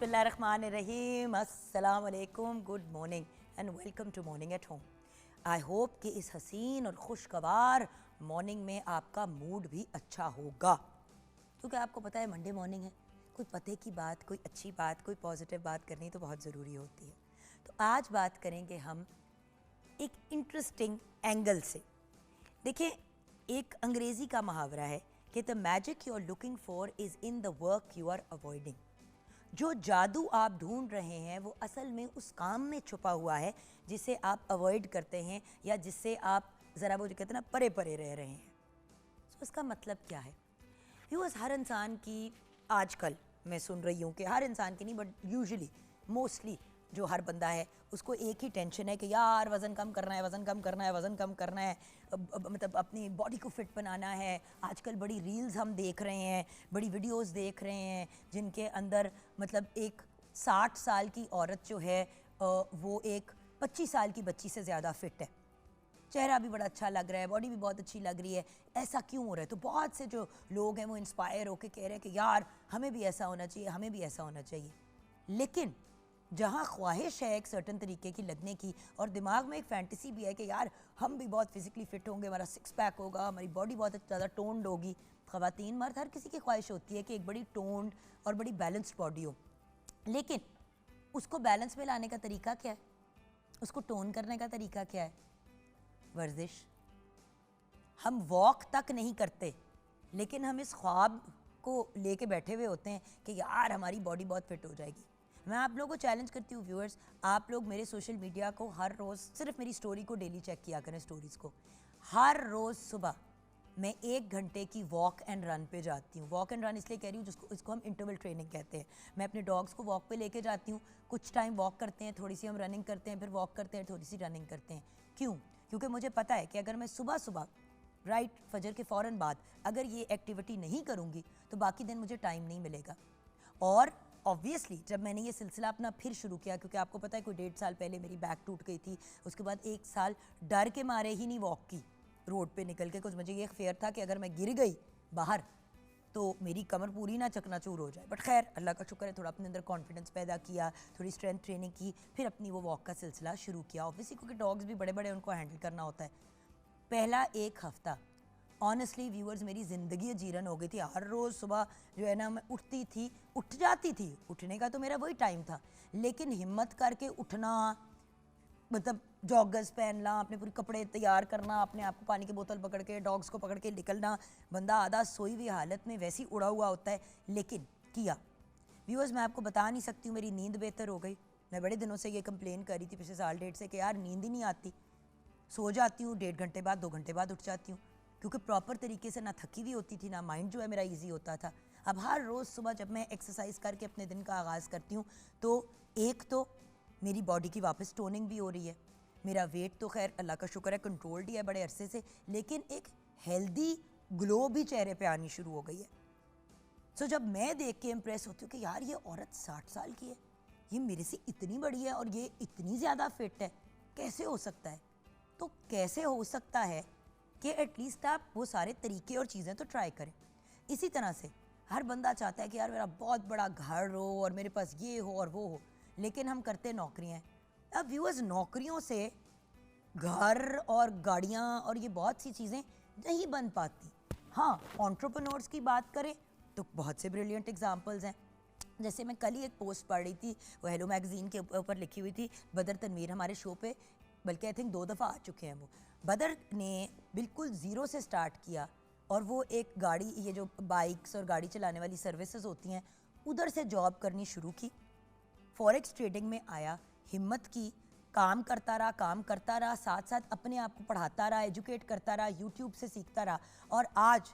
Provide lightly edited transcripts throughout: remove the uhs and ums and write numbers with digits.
बिस्मिल्लाहिर्रहमानिर्रहीम, अस्सलाम वालेकुम, good morning and welcome to Morning at Home. I hope कि इस हसीन और खुशगवार मॉर्निंग में आपका मूड भी अच्छा होगा, क्योंकि आपको पता है मंडे मॉर्निंग है, कोई पते की बात, कोई अच्छी बात, कोई पॉजिटिव बात करनी तो बहुत ज़रूरी होती है। तो आज बात करेंगे हम एक इंटरेस्टिंग एंगल से। देखिए, एक अंग्रेज़ी का मुहावरा है कि the magic you are looking for is in the work you are avoiding. जो जादू आप ढूंढ रहे हैं वो असल में उस काम में छुपा हुआ है जिसे आप अवॉइड करते हैं या जिससे आप ज़रा वो जो कहते हैं ना परे परे रह रहे हैं। तो इसका मतलब क्या है? व्यूअर्स, हर इंसान की आजकल मैं सुन रही हूँ कि हर इंसान की नहीं बट यूजुअली मोस्टली जो हर बंदा है उसको एक ही टेंशन है कि यार वज़न कम करना है, वज़न कम करना है, वज़न कम करना है, मतलब अपनी बॉडी को फिट बनाना है। आजकल बड़ी रील्स हम देख रहे हैं, बड़ी वीडियोस देख रहे हैं जिनके अंदर मतलब एक 60 साल की औरत जो है वो एक 25 साल की बच्ची से ज़्यादा फिट है। चेहरा भी बड़ा अच्छा लग रहा है, बॉडी भी बहुत अच्छी लग रही है। ऐसा क्यों हो रहा है? तो बहुत से जो लोग हैं वो इंस्पायर होकर कह रहे हैं कि यार हमें भी ऐसा होना चाहिए, हमें भी ऐसा होना चाहिए। लेकिन जहाँ ख्वाहिश है एक सर्टन तरीके की लगने की और दिमाग में एक फैंटेसी भी है कि यार हम भी बहुत फिजिकली फिट होंगे, हमारा सिक्स पैक होगा, हमारी बॉडी बहुत ज़्यादा टोन्ड होगी। ख़वातीन मर्द हर किसी की ख्वाहिश होती है कि एक बड़ी टोन्ड और बड़ी बैलेंस्ड बॉडी हो, लेकिन उसको बैलेंस में लाने का तरीका क्या है? उसको टोन करने का तरीका क्या है? वर्जिश। हम वॉक तक नहीं करते, लेकिन हम इस ख्वाब को लेके बैठे हुए होते हैं कि यार हमारी बॉडी बहुत फिट हो जाएगी। मैं आप लोगों को चैलेंज करती हूँ व्यूअर्स, आप लोग मेरे सोशल मीडिया को हर रोज़ सिर्फ मेरी स्टोरी को डेली चेक किया करें। स्टोरीज़ को हर रोज़ सुबह मैं 1 घंटे की वॉक एंड रन पे जाती हूँ। वॉक एंड रन इसलिए कह रही हूँ जिसको इसको हम इंटरवल ट्रेनिंग कहते हैं। मैं अपने डॉग्स को वॉक पे लेके जाती हूँ, कुछ टाइम वॉक करते हैं, थोड़ी सी हम रनिंग करते हैं, फिर वॉक करते हैं, थोड़ी सी रनिंग करते हैं। क्यों? क्योंकि मुझे पता है कि अगर मैं सुबह सुबह राइट फजर के फ़ौरन बाद अगर ये एक्टिविटी नहीं करूँगी तो बाकी दिन मुझे टाइम नहीं मिलेगा। और ऑब्वियसली जब मैंने ये सिलसिला अपना फिर शुरू किया, क्योंकि आपको पता है कोई 1.5 साल पहले मेरी बैक टूट गई थी, उसके बाद 1 साल डर के मारे ही नहीं वॉक की रोड पे निकल के। कुछ मुझे ये फेयर था कि अगर मैं गिर गई बाहर तो मेरी कमर पूरी ना चकनाचूर हो जाए। बट खैर अल्लाह का शुक्र है, थोड़ा अपने अंदर कॉन्फिडेंस पैदा किया, थोड़ी स्ट्रेंथ ट्रेनिंग की, फिर अपनी वो वॉक का सिलसिला शुरू किया। ऑब्वियसली क्योंकि डॉग्स भी बड़े बड़े, उनको हैंडल करना होता है। पहला 1 हफ़्ता ऑनेस्टली व्यूअर्स मेरी ज़िंदगी जीरन हो गई थी। हर रोज़ सुबह जो है ना मैं उठती थी, उठ जाती थी, उठने का तो मेरा वही टाइम था, लेकिन हिम्मत करके उठना, मतलब जॉगर्स पहनना, अपने पूरे कपड़े तैयार करना, अपने आप को पानी की बोतल पकड़ के डॉग्स को पकड़ के निकलना। बंदा आधा सोई हुई हालत में वैसे ही उड़ा हुआ होता है, लेकिन किया। व्यूअर्स, मैं आपको बता नहीं सकती हूँ मेरी नींद बेहतर हो गई। मैं बड़े दिनों से ये कंप्लेन कर रही थी, पिछले साल 1.5 से, कि यार नींद ही नहीं आती। सो जाती हूँ, 1.5 घंटे बाद 2 घंटे बाद उठ जाती हूँ, क्योंकि प्रॉपर तरीके से ना थकी हुई होती थी, ना माइंड जो है मेरा इजी होता था। अब हर रोज़ सुबह जब मैं एक्सरसाइज करके अपने दिन का आगाज़ करती हूँ तो एक तो मेरी बॉडी की वापस टोनिंग भी हो रही है, मेरा वेट तो खैर अल्लाह का शुक्र है कंट्रोल्ड ही है बड़े अरसे से, लेकिन एक हेल्दी ग्लो भी चेहरे पे आनी शुरू हो गई है। सो जब मैं देख के इम्प्रेस होती हूँ कि यार ये औरत 60 साल की है, ये मेरे से इतनी बड़ी है और ये इतनी ज़्यादा फिट है, कैसे हो सकता है? तो कैसे हो सकता है कि एटलीस्ट आप वो सारे तरीके और चीज़ें तो ट्राई करें। इसी तरह से हर बंदा चाहता है कि यार मेरा बहुत बड़ा घर हो और मेरे पास ये हो और वो हो, लेकिन हम करते नौकरियाँ हैं। अब व्यूअर्स, नौकरियों से घर और गाड़ियाँ और ये बहुत सी चीज़ें नहीं बन पाती। हाँ, एंटरप्रेन्योर्स की बात करें तो बहुत से ब्रिलियंट एग्जांपल्स हैं। जैसे मैं कल ही एक पोस्ट पढ़ रही थी, वो हेलो मैगज़ीन के ऊपर लिखी हुई थी। बदर तनवीर हमारे शो पे, बल्कि आई थिंक 2 दफ़ा आ चुके हैं वो। बदर ने बिल्कुल ज़ीरो से स्टार्ट किया और वो एक गाड़ी, ये जो बाइक्स और गाड़ी चलाने वाली सर्विसेज होती हैं, उधर से जॉब करनी शुरू की। फॉरेक्स ट्रेडिंग में आया, हिम्मत की, काम करता रहा, साथ साथ अपने आप को पढ़ाता रहा, एजुकेट करता रहा, यूट्यूब से सीखता रहा, और आज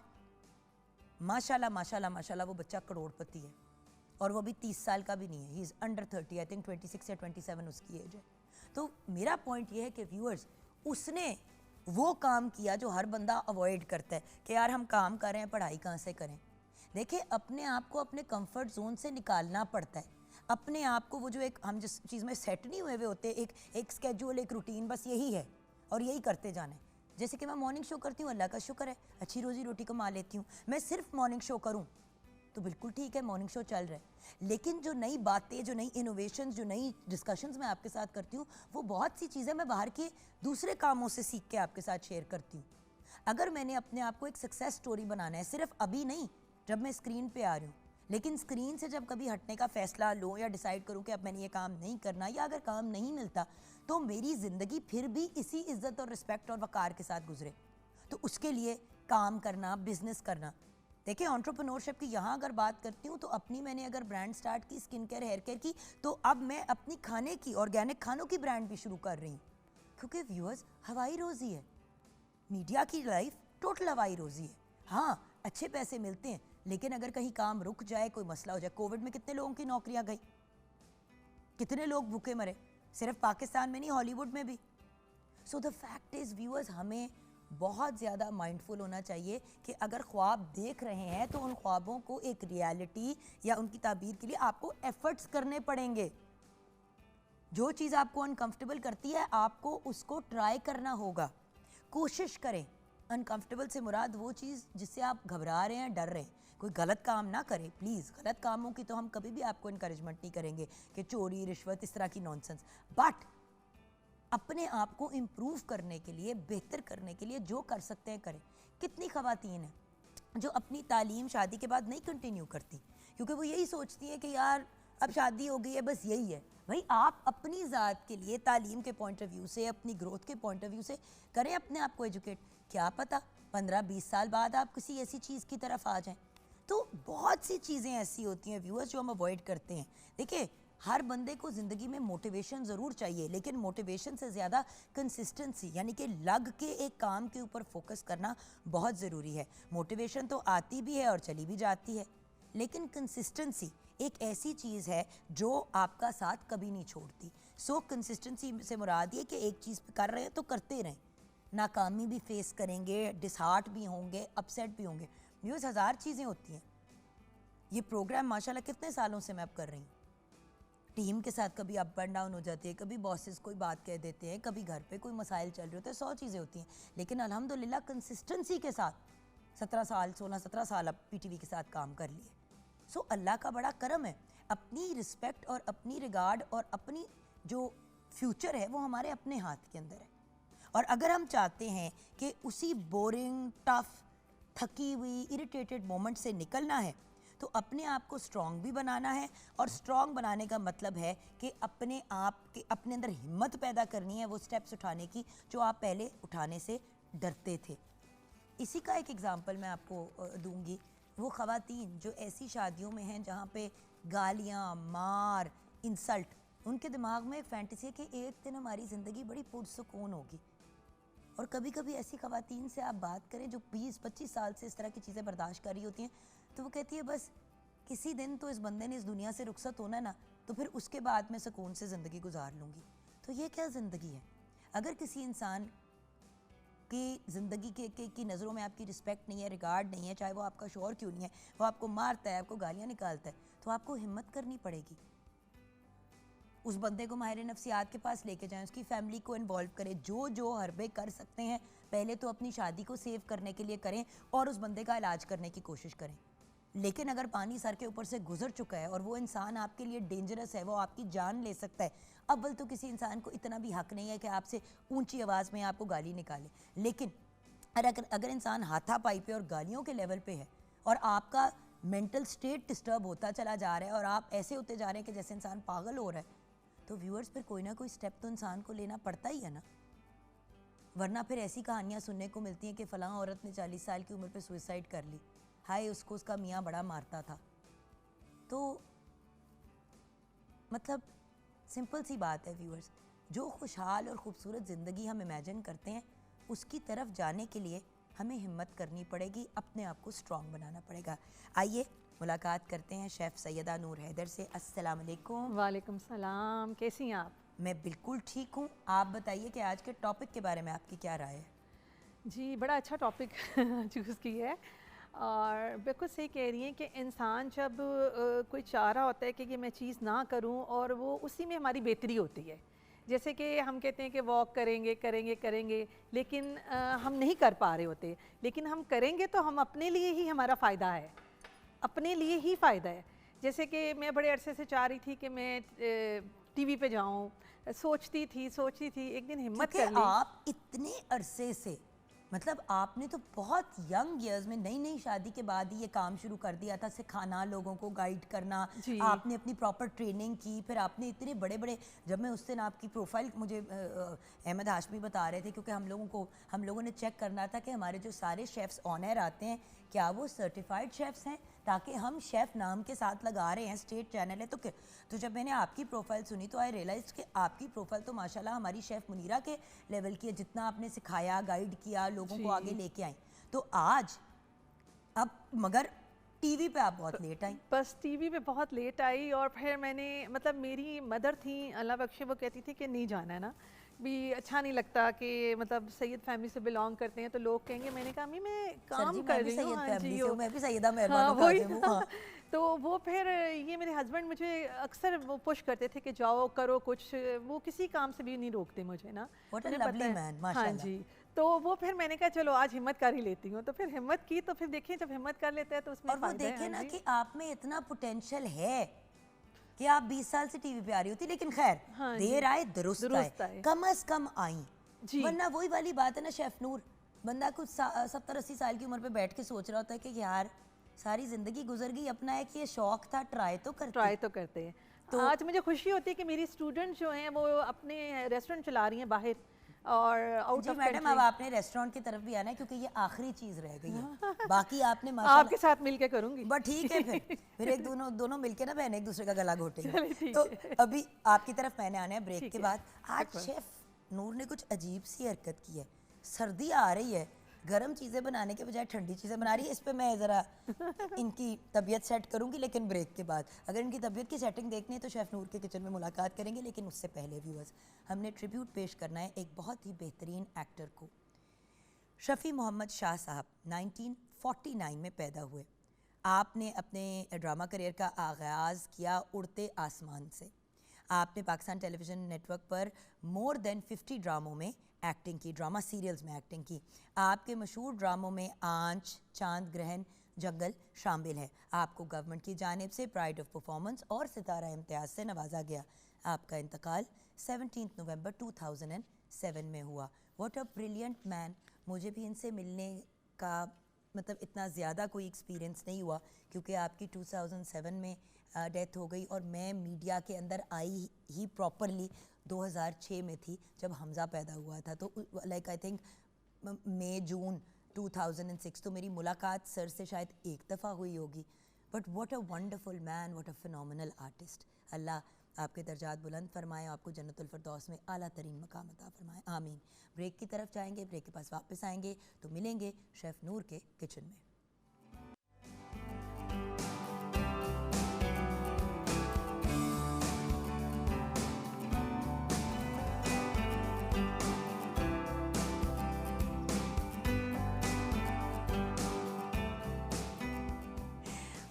माशाल्लाह माशाल्लाह माशाल्लाह वो बच्चा करोड़पति है। और वो भी 30 साल का भी नहीं है, he is under 30, I think 26 या 27 उसकी एज है। तो मेरा पॉइंट ये है कि व्यूअर्स, उसने वो काम किया जो हर बंदा अवॉइड करता है कि यार हम काम कर रहे हैं, पढ़ाई कहाँ से करें। देखिए, अपने आप को अपने कंफर्ट जोन से निकालना पड़ता है। अपने आप को, वो जो एक हम जिस चीज़ में सेट नहीं हुए होते, एक स्केड्यूल, एक रूटीन, बस यही है और यही करते जाना है। जैसे कि मैं मॉर्निंग शो करती हूँ, अल्लाह का शुक्र है अच्छी रोजी रोटी कमा लेती हूँ। मैं सिर्फ मॉर्निंग शो करूँ तो बिल्कुल ठीक है, मॉर्निंग शो चल रहा है। लेकिन जो नई बातें, जो नई इनोवेशंस, जो नई डिस्कशंस मैं आपके साथ करती हूँ, वो बहुत सी चीज़ें मैं बाहर के दूसरे कामों से सीख के आपके साथ शेयर करती हूँ। अगर मैंने अपने आप को एक सक्सेस स्टोरी बनाना है, सिर्फ अभी नहीं जब मैं स्क्रीन पे आ रही हूँ, लेकिन स्क्रीन से जब कभी हटने का फैसला लूँ या डिसाइड करूँ कि अब मैंने ये काम नहीं करना, या अगर काम नहीं मिलता तो मेरी ज़िंदगी फिर भी इसी इज्जत और रिस्पेक्ट और वक़ार के साथ गुजरे, तो उसके लिए काम करना, बिजनेस करना। देखिए, एंटरप्रेन्योरशिप की यहाँ अगर बात करती हूँ तो अपनी मैंने अगर ब्रांड स्टार्ट की स्किन केयर, हेयर केयर की, तो अब मैं अपनी खाने की, ऑर्गेनिक खानों की ब्रांड भी शुरू कर रही हूँ। क्योंकि व्यूअर्स, हवाई रोज़ी है, मीडिया की लाइफ टोटल हवाई रोज़ी है। हाँ, अच्छे पैसे मिलते हैं, लेकिन अगर कहीं काम रुक जाए, कोई मसला हो जाए, कोविड में कितने लोगों की नौकरियां गई, कितने लोग भूखे मरे, सिर्फ पाकिस्तान में नहीं, हॉलीवुड में भी। So the fact is viewers, हमें बहुत ज़्यादा माइंडफुल होना चाहिए कि अगर ख्वाब देख रहे हैं तो उन ख्वाबों को एक रियलिटी या उनकी ताबीर के लिए आपको एफर्ट्स करने पड़ेंगे। जो चीज़ आपको अनकंफर्टेबल करती है, आपको उसको ट्राई करना होगा, कोशिश करें। अनकंफर्टेबल से मुराद वो चीज़ जिससे आप घबरा रहे हैं, डर रहे हैं। कोई गलत काम ना करें प्लीज़, गलत कामों की तो हम कभी भी आपको इनकरेजमेंट नहीं करेंगे कि चोरी, रिश्वत, इस तरह की नॉनसेंस। बट अपने आप को इम्प्रूव करने के लिए, बेहतर करने के लिए जो कर सकते हैं करें। कितनी ख़वातीन हैं जो अपनी तालीम शादी के बाद नहीं कंटिन्यू करती, क्योंकि वो यही सोचती हैं कि यार अब शादी हो गई है, बस यही है। भाई, आप अपनी ज़ात के लिए तालीम के पॉइंट ऑफ व्यू से, अपनी ग्रोथ के पॉइंट ऑफ व्यू से करें अपने आप को एजुकेट। क्या पता 15-20 साल बाद आप किसी ऐसी चीज़ की तरफ आ जाएं। तो बहुत सी चीज़ें ऐसी होती हैं व्यूअर्स जो हम अवॉइड करते हैं। देखिए, हर बंदे को ज़िंदगी में मोटिवेशन ज़रूर चाहिए, लेकिन मोटिवेशन से ज़्यादा कंसिस्टेंसी, यानी कि लग के एक काम के ऊपर फोकस करना बहुत ज़रूरी है। मोटिवेशन तो आती भी है और चली भी जाती है, लेकिन कंसिस्टेंसी एक ऐसी चीज़ है जो आपका साथ कभी नहीं छोड़ती। सो कंसिस्टेंसी से मुराद ये कि एक चीज़ कर रहे हैं तो करते रहें। नाकामी भी फेस करेंगे, डिसहार्ट भी होंगे, अपसेट भी होंगे। व्यूअर्स, 1000 चीज़ें होती हैं। ये प्रोग्राम माशाल्लाह कितने सालों से मैं अब कर रही हूँ। टीम के साथ कभी अप एंड डाउन हो जाती है, कभी बॉसेस कोई बात कह देते हैं, कभी घर पे कोई मसाइल चल रहे होते हैं, 100 चीज़ें होती हैं। लेकिन अल्हम्दुलिल्लाह कंसिस्टेंसी के साथ 17 साल, 16-17 साल अब पीटीवी के साथ काम कर लिए। सो अल्लाह का बड़ा करम है। अपनी रिस्पेक्ट और अपनी रिगार्ड और अपनी जो फ्यूचर है वो हमारे अपने हाथ के अंदर है। और अगर हम चाहते हैं कि उसी बोरिंग, टफ, थकी हुई, इरिटेटेड मोमेंट से निकलना है, तो अपने आप को स्ट्रॉन्ग भी बनाना है। और स्ट्रॉन्ग बनाने का मतलब है कि अपने आप के अपने अंदर हिम्मत पैदा करनी है वो स्टेप्स उठाने की जो आप पहले उठाने से डरते थे। इसी का एक एग्ज़ाम्पल मैं आपको दूंगी। वो ख़वातीन जो ऐसी शादियों में हैं जहाँ पे गालियाँ, मार, इंसल्ट, उनके दिमाग में एक फैंटेसी है कि एक दिन हमारी ज़िंदगी बड़ी पुरसुकून होगी। और कभी कभी ऐसी ख़वातीन से आप बात करें जो 20-25 साल से इस तरह की चीज़ें बर्दाश्त कर रही होती हैं, तो वो कहती है बस किसी दिन तो इस बंदे ने इस दुनिया से रुखसत होना है ना, तो फिर उसके बाद मैं सुकून से ज़िंदगी गुजार लूँगी। तो ये क्या ज़िंदगी है? अगर किसी इंसान की ज़िंदगी की नज़रों में आपकी रिस्पेक्ट नहीं है, रिगार्ड नहीं है, चाहे वो आपका शौहर क्यों नहीं है, वो आपको मारता है, आपको गालियाँ निकालता है, तो आपको हिम्मत करनी पड़ेगी। उस बंदे को माहिर नफ्सियात के पास लेके जाएं, उसकी फैमिली को इन्वॉल्व करें, जो जो हरबे कर सकते हैं पहले तो अपनी शादी को सेव करने के लिए करें और उस बंदे का इलाज करने की कोशिश करें। लेकिन अगर पानी सर के ऊपर से गुजर चुका है और वो इंसान आपके लिए डेंजरस है, वो आपकी जान ले सकता है, अव्वल तो किसी इंसान को इतना भी हक नहीं है कि आपसे ऊंची आवाज़ में आपको गाली निकाले। लेकिन अगर इंसान हाथापाई पे और गालियों के लेवल पे है और आपका मेंटल स्टेट डिस्टर्ब होता चला जा रहा है और आप ऐसे होते जा रहे हैं कि जैसे इंसान पागल हो रहा है, तो व्यूअर्स फिर कोई ना कोई स्टेप तो इंसान को लेना पड़ता ही है ना। वरना फिर ऐसी कहानियाँ सुनने को मिलती हैं कि फ़लाँ औरत ने 40 साल की उम्र पे सुसाइड कर ली, हाय उसको उसका मियाँ बड़ा मारता था। तो मतलब सिंपल सी बात है व्यूअर्स, जो खुशहाल और ख़ूबसूरत ज़िंदगी हम इमेजिन करते हैं उसकी तरफ जाने के लिए हमें हिम्मत करनी पड़ेगी, अपने आप को स्ट्रॉन्ग बनाना पड़ेगा। आइए मुलाकात करते हैं शेफ़ सैयदा नूर हैदर से। अस्सलाम वालेकुम। वालेकुम सलाम, कैसी हैं आप? मैं बिल्कुल ठीक हूँ। आप बताइए कि आज के टॉपिक के बारे में आपकी क्या राय है? जी, बड़ा अच्छा टॉपिक चूज़ किया है और बिल्कुल सही कह रही हैं कि इंसान जब कोई चाह रहा होता है कि ये मैं चीज़ ना करूं और वो उसी में हमारी बेहतरी होती है। जैसे कि हम कहते हैं कि वॉक करेंगे करेंगे करेंगे, लेकिन हम नहीं कर पा रहे होते, लेकिन हम करेंगे तो हम अपने लिए ही हमारा फ़ायदा है। अपने लिए ही फ़ायदा है। जैसे कि मैं बड़े अरसे से चाह रही थी कि मैं टीवी पे जाऊं, सोचती थी, एक दिन हिम्मत क्योंकि कर ली। आप इतने अरसे से, मतलब आपने तो बहुत यंग इयर्स में, नई नई शादी के बाद ही ये काम शुरू कर दिया था, सिखाना, लोगों को गाइड करना। जी आपने अपनी प्रॉपर ट्रेनिंग की, फिर आपने इतने बड़े बड़े, जब मैं उस दिन आपकी प्रोफाइल, मुझे अहमद हाशमी बता रहे थे, क्योंकि हम लोगों ने चेक करना था कि हमारे जो सारे शेफ़्स ऑन एयर आते हैं क्या वो सर्टिफाइड शेफ़्स हैं, ताकि हम शेफ़ नाम के साथ लगा रहे हैं, स्टेट चैनल है तो जब मैंने आपकी प्रोफाइल सुनी तो आई रियलाइज कि आपकी प्रोफाइल तो माशाल्लाह हमारी शेफ़ मुनीरा के लेवल की है, जितना आपने सिखाया, गाइड किया, लोगों को आगे लेके आई। तो आज अब मगर टीवी पे आप बहुत लेट आई। बस टीवी पे बहुत लेट आई, और फिर मैंने, मतलब मेरी मदर थी अल्लाह बख्शे, वो कहती थी कि नहीं जाना है ना, भी अच्छा नहीं लगता कि मतलब सैयद फैमिली से बिलोंग करते हैं तो लोग कहेंगे। मैंने कहा अम्मी मैं सर काम जी, कर मैं भी रही हूँ। सैयद हाँ फैमिली जी से हूँ, मैं भी सैयदा हाँ मेहरबानों वही काज़िम हूँ। हाँ। तो वो फिर ये मेरे हस्बैंड मुझे अक्सर वो पुश करते थे कि जाओ करो कुछ, वो किसी काम से भी नहीं रोकते मुझे ना, What a उन्हें पता lovely है। man, हाँ माशाल्लाह। जी, तो वो फिर मैंने कहा चलो आज हिम्मत कर ही लेती हूँ, तो फिर हिम्मत की, तो फिर देखिए जब हिम्मत कर लेते हैं तो उसमें और वो फ़ायदा है। देखे हाँ ना जी कि आप में इतना पोटेंशियल है कि आप 20 साल से टीवी पे आ रही होती, लेकिन खैर हाँ देर जी, आए दुरुस्त आए, दुरुस्त आए कम अज कम आई। जी। वरना वही वाली बात है ना शेफ नूर, बंदा कुछ 70-80 साल की उम्र पे बैठ के सोच रहा होता है कि यार सारी जिंदगी गुजर गई, अपना एक ये शौक था, ट्राई तो करती। ट्राई तो करते हैं। तो आज मुझे खुशी होती है कि मेरी स्टूडेंट जो हैं वो अपने रेस्टोरेंट चला रही हैं बाहर और आउट जी ऑफ मैडम, अब कंट्री। आपने रेस्टोरेंट की तरफ भी आना है क्योंकि ये आखिरी चीज़ रह गई है, बाकी आपने आपके माशाल्लाह। साथ मिलके करूंगी। बट ठीक है, फिर एक दोनों दोनों मिलके ना बहन एक दूसरे का गला घोटेंगे। चलिए तो ठीक है। अभी आपकी तरफ मैंने आना है ब्रेक ठीक के है, बाद। आज बिल्कुल। शेफ नूर ने कुछ अजीब सी हरकत की है, सर्दी आ रही है, गर्म चीज़ें बनाने के बजाय ठंडी चीज़ें बना रही है। इस पे मैं ज़रा इनकी तबीयत सेट करूंगी, लेकिन ब्रेक के बाद। अगर इनकी तबीयत की सेटिंग देखनी है तो शेफ नूर के किचन में मुलाकात करेंगे, लेकिन उससे पहले व्यूअर्स हमने ट्रिब्यूट पेश करना है एक बहुत ही बेहतरीन एक्टर को। शफ़ी मोहम्मद शाह साहब 1949 में पैदा हुए। आपने अपने ड्रामा करियर का आगाज़ किया उड़ते आसमान से। आपने पाकिस्तान टेलीविज़न नेटवर्क पर मोर देन 50 ड्रामों में एक्टिंग की, ड्रामा सीरियल्स में एक्टिंग की। आपके मशहूर ड्रामों में आंच, चांद ग्रहण, जंगल शामिल है। आपको गवर्नमेंट की जानिब से प्राइड ऑफ परफॉर्मेंस और सितारा इम्तियाज़ से नवाजा गया। आपका इंतकाल 17 नवंबर 2007 में हुआ। What a brilliant man. मुझे भी इनसे मिलने का मतलब इतना ज़्यादा कोई एक्सपीरियंस नहीं हुआ, क्योंकि आपकी 2007 में डेथ हो गई और मैं मीडिया के अंदर आई ही प्रॉपरली 2006 में थी, जब हमज़ा पैदा हुआ था। तो लाइक आई थिंक मई जून 2006, तो मेरी मुलाकात सर से शायद एक दफ़ा हुई होगी। But what a wonderful man, what a phenomenal artist. अल्लाह आपके दर्जात बुलंद फरमाए, आपको जन्नतुल फिरदौस में आला तरीन मकाम अता फरमाए, आमीन। ब्रेक की तरफ जाएंगे, ब्रेक के पास वापस आएंगे तो मिलेंगे शेफ़ नूर के किचन में।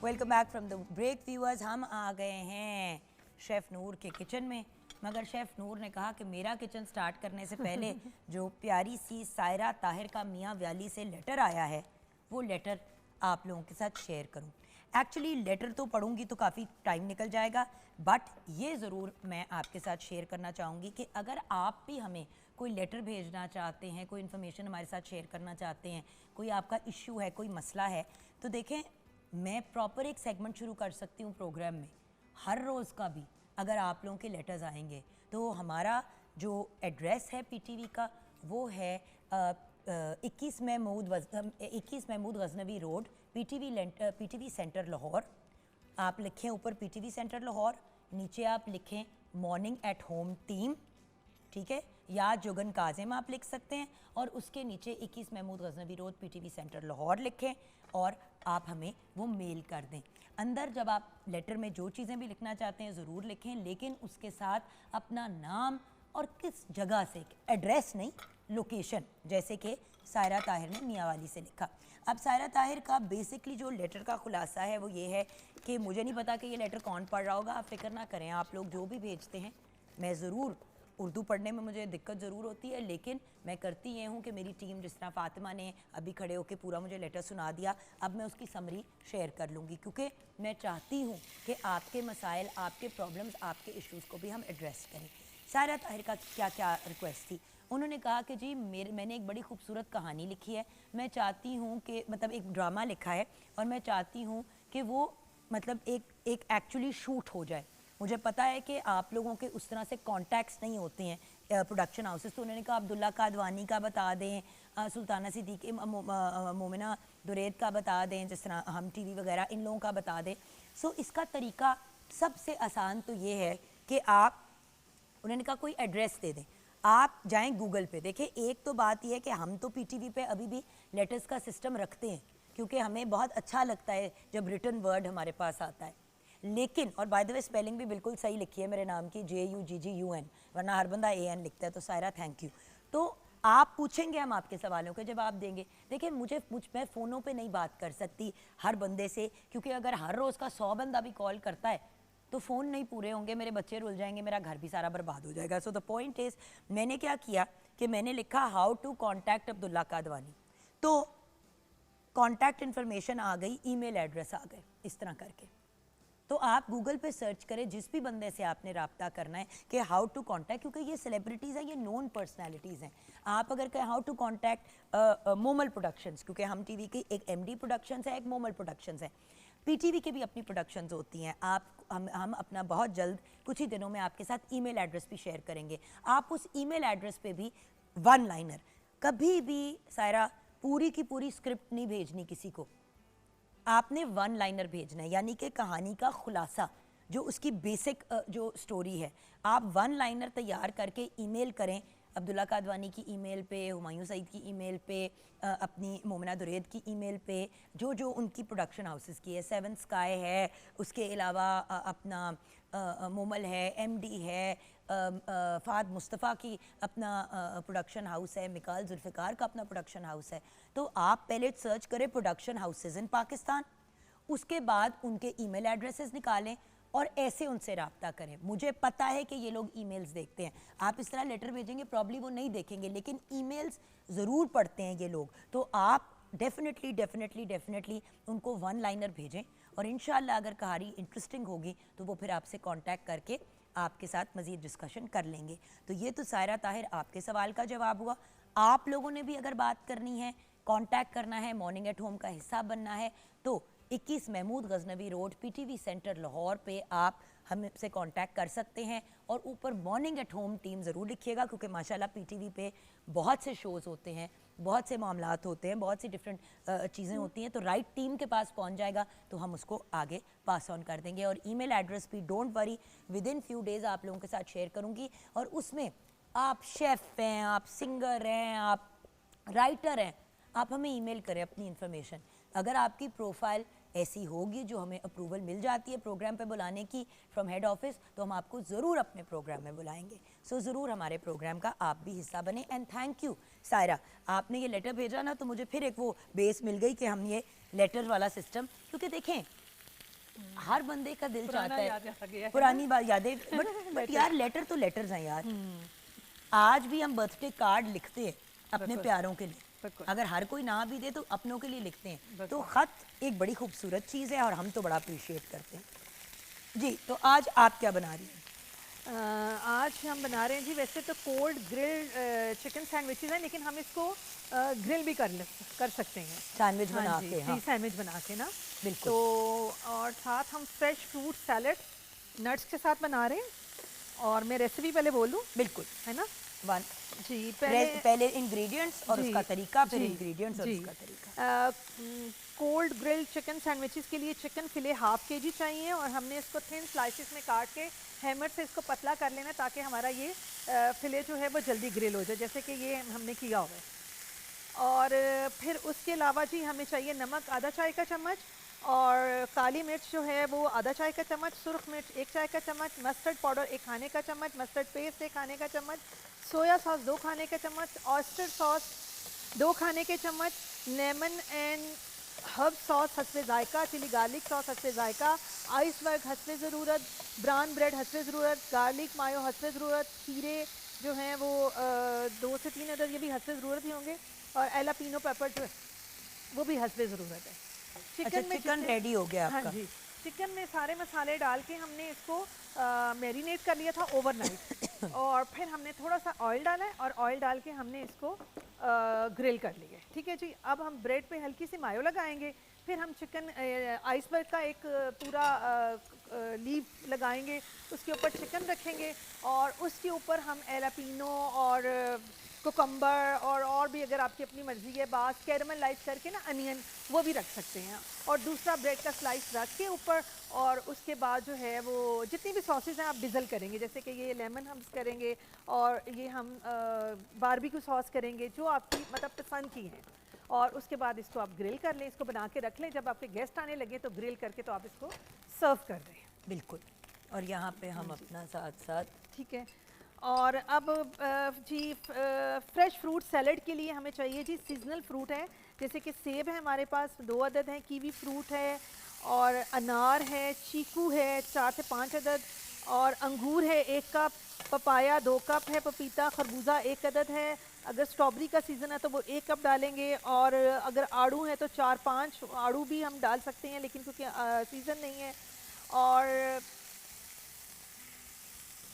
Welcome back from the break viewers. हम आ गए हैं शेफ़ नूर के किचन में, मगर शेफ़ नूर ने कहा कि मेरा किचन स्टार्ट करने से पहले जो प्यारी सी सायरा ताहिर का मियाँ वैली से लेटर आया है, वो लेटर आप लोगों के साथ शेयर करूं। एक्चुअली लेटर तो पढ़ूंगी तो काफ़ी टाइम निकल जाएगा, बट ये ज़रूर मैं आपके साथ शेयर करना चाहूँगी कि अगर आप भी हमें कोई लेटर भेजना चाहते हैं, कोई इन्फॉर्मेशन हमारे साथ शेयर करना चाहते हैं, कोई आपका इश्यू है, कोई मसला है, तो देखें मैं प्रॉपर एक सेगमेंट शुरू कर सकती हूँ प्रोग्राम में, हर रोज़ का भी अगर आप लोगों के लेटर्स आएंगे। तो हमारा जो एड्रेस है पीटीवी का वो है 21 Mahmood Ghaznavi road, PTV centre Lahore. आप लिखें ऊपर पीटीवी सेंटर लाहौर, नीचे आप लिखें मॉर्निंग एट होम टीम, ठीक है, या जुगन काजिम आप लिख सकते हैं, और उसके नीचे 21 Mahmood Ghaznavi road PTV centre Lahore लिखें और आप हमें वो मेल कर दें। अंदर जब आप लेटर में जो चीज़ें भी लिखना चाहते हैं ज़रूर लिखें, लेकिन उसके साथ अपना नाम और किस जगह से, एड्रेस नहीं, लोकेशन, जैसे कि सायरा ताहिर ने मियाँवाली से लिखा। अब सायरा ताहिर का बेसिकली जो लेटर का खुलासा है वो ये है कि मुझे नहीं पता कि ये लेटर कौन पढ़ रहा होगा, आप फिक्र ना करें, आप लोग जो भी भेजते हैं मैं ज़रूर उर्दू पढ़ने में मुझे दिक्कत ज़रूर होती है, लेकिन मैं करती ये हूँ कि मेरी टीम, जिस तरह फ़ातिमा ने अभी खड़े होकर पूरा मुझे लेटर सुना दिया, अब मैं उसकी समरी शेयर कर लूँगी, क्योंकि मैं चाहती हूँ कि आपके मसाइल, आपके प्रॉब्लम्स, आपके इश्यूज़ को भी हम एड्रेस करें। सायरा ताहिर का क्या क्या रिक्वेस्ट थी? उन्होंने कहा कि जी मैंने एक बड़ी खूबसूरत कहानी लिखी है, मैं चाहती हूँ कि मतलब एक ड्रामा लिखा है और मैं चाहती हूँ कि वो मतलब एक एक्चुअली शूट हो जाए। मुझे पता है कि आप लोगों के उस तरह से कॉन्टैक्ट्स नहीं होते हैं प्रोडक्शन हाउसेस, तो उन्होंने कहा अब्दुल्ला कादवानी का बता दें, सुल्ताना सिद्दीकी, मोमिना दुरैद का बता दें, जिस तरह हम टीवी वगैरह, इन लोगों का बता दें। सो इसका तरीका सबसे आसान तो ये है कि आप, उन्होंने कहा कोई एड्रेस दे दें, आप जाएं गूगल पे देखें। एक तो बात यह है कि हम तो पीटीवी पे अभी भी लेटर्स का सिस्टम रखते हैं, क्योंकि हमें बहुत अच्छा लगता है जब रिटन वर्ड हमारे पास आता है, लेकिन और बाय द वे स्पेलिंग भी बिल्कुल सही लिखी है मेरे नाम की, JUGGUN, वरना हर बंदा AN लिखता है। तो सायरा थैंक यू। तो आप पूछेंगे, हम आपके सवालों के जवाब देंगे। देखिए मैं फ़ोनों पे नहीं बात कर सकती हर बंदे से, क्योंकि अगर हर रोज़ का 100 बंदा भी कॉल करता है तो फ़ोन नहीं पूरे होंगे, मेरे बच्चे रुल जाएंगे, मेरा घर भी सारा बर्बाद हो जाएगा। सो द पॉइंट इज़, मैंने क्या किया कि मैंने लिखा how to contact Abdullah Kadwani, तो कॉन्टैक्ट इन्फॉर्मेशन आ गई, ईमेल एड्रेस आ गए, इस तरह करके। तो आप गूगल पे सर्च करें जिस भी बंदे से आपने रब्ता करना है कि हाउ टू कॉन्टैक्ट, क्योंकि ये सेलिब्रिटीज़ हैं, ये नोन पर्सनैलिटीज़ हैं। आप अगर कहें how to contact Momal productions, क्योंकि हम टीवी की एक MD प्रोडक्शंस है, एक मोमल प्रोडक्शंस है, PTV की भी अपनी प्रोडक्शंस होती हैं। हम अपना बहुत जल्द कुछ ही दिनों में आपके साथ ईमेल एड्रेस भी शेयर करेंगे। आप उस ईमेल एड्रेस पे भी वन लाइनर, कभी भी सायरा पूरी की पूरी स्क्रिप्ट नहीं भेजनी किसी को, आपने वन लाइनर भेजना है, यानी कि कहानी का खुलासा, जो उसकी बेसिक जो स्टोरी है, आप वन लाइनर तैयार करके ईमेल करें अब्दुल्ला कादवानी की ईमेल पे, हुमायूं सईद की ईमेल पे, अपनी मोमिना दुरैद की ईमेल पे, जो जो उनकी प्रोडक्शन हाउसेस की है, 7 स्काई है, उसके अलावा अपना मोमल है, MD है, फ़ाद मुस्तफ़ा की अपना प्रोडक्शन हाउस है, मिकाल जुल्फ़िकार का अपना प्रोडक्शन हाउस है। तो आप पहले सर्च करें प्रोडक्शन हाउसेस इन पाकिस्तान, उसके बाद उनके ईमेल एड्रेसेस निकालें और ऐसे उनसे रब्ता करें। मुझे पता है कि ये लोग ईमेल्स देखते हैं, आप इस तरह लेटर भेजेंगे प्रॉब्ली वो नहीं देखेंगे, लेकिन ईमेल्स ज़रूर पढ़ते हैं ये लोग। तो आप डेफिनेटली उनको वन लाइनर भेजें, और इंशाल्लाह अगर कहानी इंटरेस्टिंग होगी तो वो फिर आपसे कांटेक्ट करके आपके साथ मज़ीद डिस्कशन कर लेंगे। तो ये तो सायरा ताहिर आपके सवाल का जवाब हुआ। आप लोगों ने भी अगर बात करनी है, कांटेक्ट करना है, मॉर्निंग एट होम का हिस्सा बनना है, तो 21 Mahmood Ghaznavi road PTV centre Lahore पे आप हमसे कांटेक्ट कर सकते हैं। और ऊपर मॉर्निंग एट होम टीम ज़रूर लिखिएगा, क्योंकि माशाल्लाह PTV पे बहुत से शोज़ होते हैं, बहुत से मामलात होते हैं, बहुत सी डिफरेंट चीज़ें होती हैं, तो राइट टीम के पास पहुंच जाएगा तो हम उसको आगे पास ऑन कर देंगे। और ईमेल एड्रेस भी don't worry, with in few days आप लोगों के साथ शेयर करूँगी। और उसमें आप शेफ़ हैं, आप सिंगर हैं, आप राइटर हैं, आप हमें ईमेल करें अपनी इन्फॉर्मेशन। अगर आपकी प्रोफाइल ऐसी होगी जो हमें अप्रूवल मिल जाती है प्रोग्राम पे बुलाने की फ्रॉम हेड ऑफिस, तो हम आपको ज़रूर अपने प्रोग्राम में बुलाएंगे। सो ज़रूर हमारे प्रोग्राम का आप भी हिस्सा बने। एंड थैंक यू सायरा, आपने ये लेटर भेजा ना, तो मुझे फिर एक वो बेस मिल गई कि हम ये लेटर वाला सिस्टम, क्योंकि देखें हर बंदे का दिल चाहता है पुरानी बात यादें, बट यार लेटर तो लेटर्स हैं यार। आज भी हम बर्थडे कार्ड लिखते हैं अपने प्यारों के लिए, अगर हर कोई ना भी दे तो अपनों के लिए लिखते हैं। तो ख़त एक बड़ी खूबसूरत चीज़ है और हम तो बड़ा अप्रिशिएट करते हैं। जी, तो आज आप क्या बना रही हैं? आज हम बना रहे हैं जी, वैसे तो कोल्ड ग्रिल्ड चिकन सैंडविचेस हैं, लेकिन हम इसको ग्रिल भी कर सकते हैं, सैंडविच बना के। हाँ, सैंडविच बना के ना, बिल्कुल। तो और साथ हम फ्रेश फ्रूट सैलड नट्स के साथ बना रहे हैं। और मैं रेसिपी पहले बोलूँ? बिल्कुल, है ना। वन जी, पहले इंग्रेडिएंट्स और उसका तरीका, फिर इंग्रेडिएंट्स और उसका तरीका। कोल्ड ग्रिल्ड चिकन सैंडविचेस के लिए चिकन फिले हाफ kg चाहिए, और हमने इसको थिन स्लाइसेस में काट के हैमर से इसको पतला कर लेना, ताकि हमारा ये फिले जो है वो जल्दी ग्रिल हो जाए, जैसे कि ये हमने किया हुआ है। और फिर उसके अलावा जी हमें चाहिए नमक आधा चाय का चम्मच, और काली मिर्च जो है वो आधा चाय का चम्मच, सुरख मिर्च 1 चाय का चम्मच, मस्टर्ड पाउडर 1 खाने का चम्मच, मस्टर्ड पेस्ट 1 खाने का चम्मच, सोया सॉस 2 खाने के चम्मच, ऑयस्टर सॉस 2 खाने के चम्मच, लेमन एंड हर्ब सॉस हस्बे जायका, चिली गार्लिक सॉस हस्बे जायका, आइसबर्ग हस्बे ज़रूरत, ब्राउन ब्रेड हस्बे ज़रूरत, गार्लिक मायो हस्बे ज़रूरत, खीरे जो हैं वो 2 से 3 अदद ये भी हस्बे ज़रूरत ही होंगे, और एलापीनो पेपर जो है वो भी हस्बे ज़रूरत है। अच्छा, चिकन रेडी हो गया हाँ आपका। जी, चिकन में सारे मसाले डाल के हमने इसको मैरिनेट कर लिया था ओवरनाइट, और फिर हमने थोड़ा सा ऑयल डाला है, और ऑयल डाल के हमने इसको ग्रिल कर लिया है। ठीक है जी, अब हम ब्रेड पे हल्की सी मायो लगाएंगे, फिर हम चिकन आइसबर्ग का एक पूरा लीफ लगाएंगे, उसके ऊपर चिकन रखेंगे, और उसके ऊपर हम एलापीनो और कुकम्बर और भी अगर आपकी अपनी मर्ज़ी है बास कैरमलाइज करके ना अनियन वो भी रख सकते हैं, और दूसरा ब्रेड का स्लाइस रख के ऊपर, और उसके बाद जो है वो जितनी भी सॉसेज हैं आप डिज़ल करेंगे, जैसे कि ये लेमन हम करेंगे, और ये हम बारबेक्यू सॉस करेंगे जो आपकी मतलब पसंद की हैं, और उसके बाद इसको आप ग्रिल कर लें, इसको बना के रख लें, जब आपके गेस्ट आने लगे तो ग्रिल करके तो आप इसको सर्व कर दें। बिल्कुल। और यहाँ पे हम अपना साथ साथ, ठीक है, और अब जी फ्रेश फ्रूट सैलड के लिए हमें चाहिए जी सीजनल फ्रूट है, जैसे कि सेब है हमारे पास 2 अदद हैं, कीवी फ्रूट है, और अनार है, चीकू है 4 से 5 अदद, और अंगूर है 1 कप, पपाया 2 कप है, पपीता खरबूजा 1 अदद है, अगर स्ट्रॉबेरी का सीज़न है तो वो 1 कप डालेंगे, और अगर आड़ू है तो 4-5 आड़ू भी हम डाल सकते हैं, लेकिन क्योंकि सीज़न नहीं है, और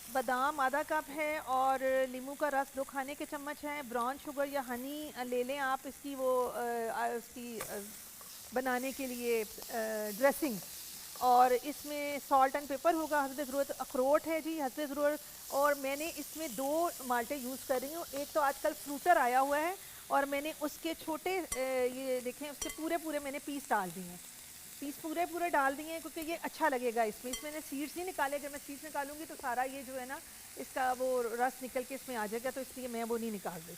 बादाम आधा कप है, और नींबू का रस 2 खाने के चम्मच हैं, ब्राउन शुगर या हनी ले लें आप इसकी वो उसकी बनाने के लिए ड्रेसिंग, और इसमें सॉल्ट एंड पेपर होगा हस्बे ज़रूरत, अखरोट है जी हस्बे ज़रूरत, और मैंने इसमें 2 माल्टे यूज़ कर रही हूँ, एक तो आजकल फ्रूटर आया हुआ है, और मैंने उसके छोटे ये देखें उसके पूरे पूरे मैंने पीस डाल दिए हैं, पीस पूरे पूरे डाल दिए हैं, क्योंकि ये अच्छा लगेगा इसमें, इसमें मैंने सीड्स नहीं निकाले, अगर मैं सीड्स निकालूंगी तो सारा ये जो है ना इसका वो रस निकल के इसमें आ जाएगा, तो इसलिए मैं वो नहीं निकाल रही,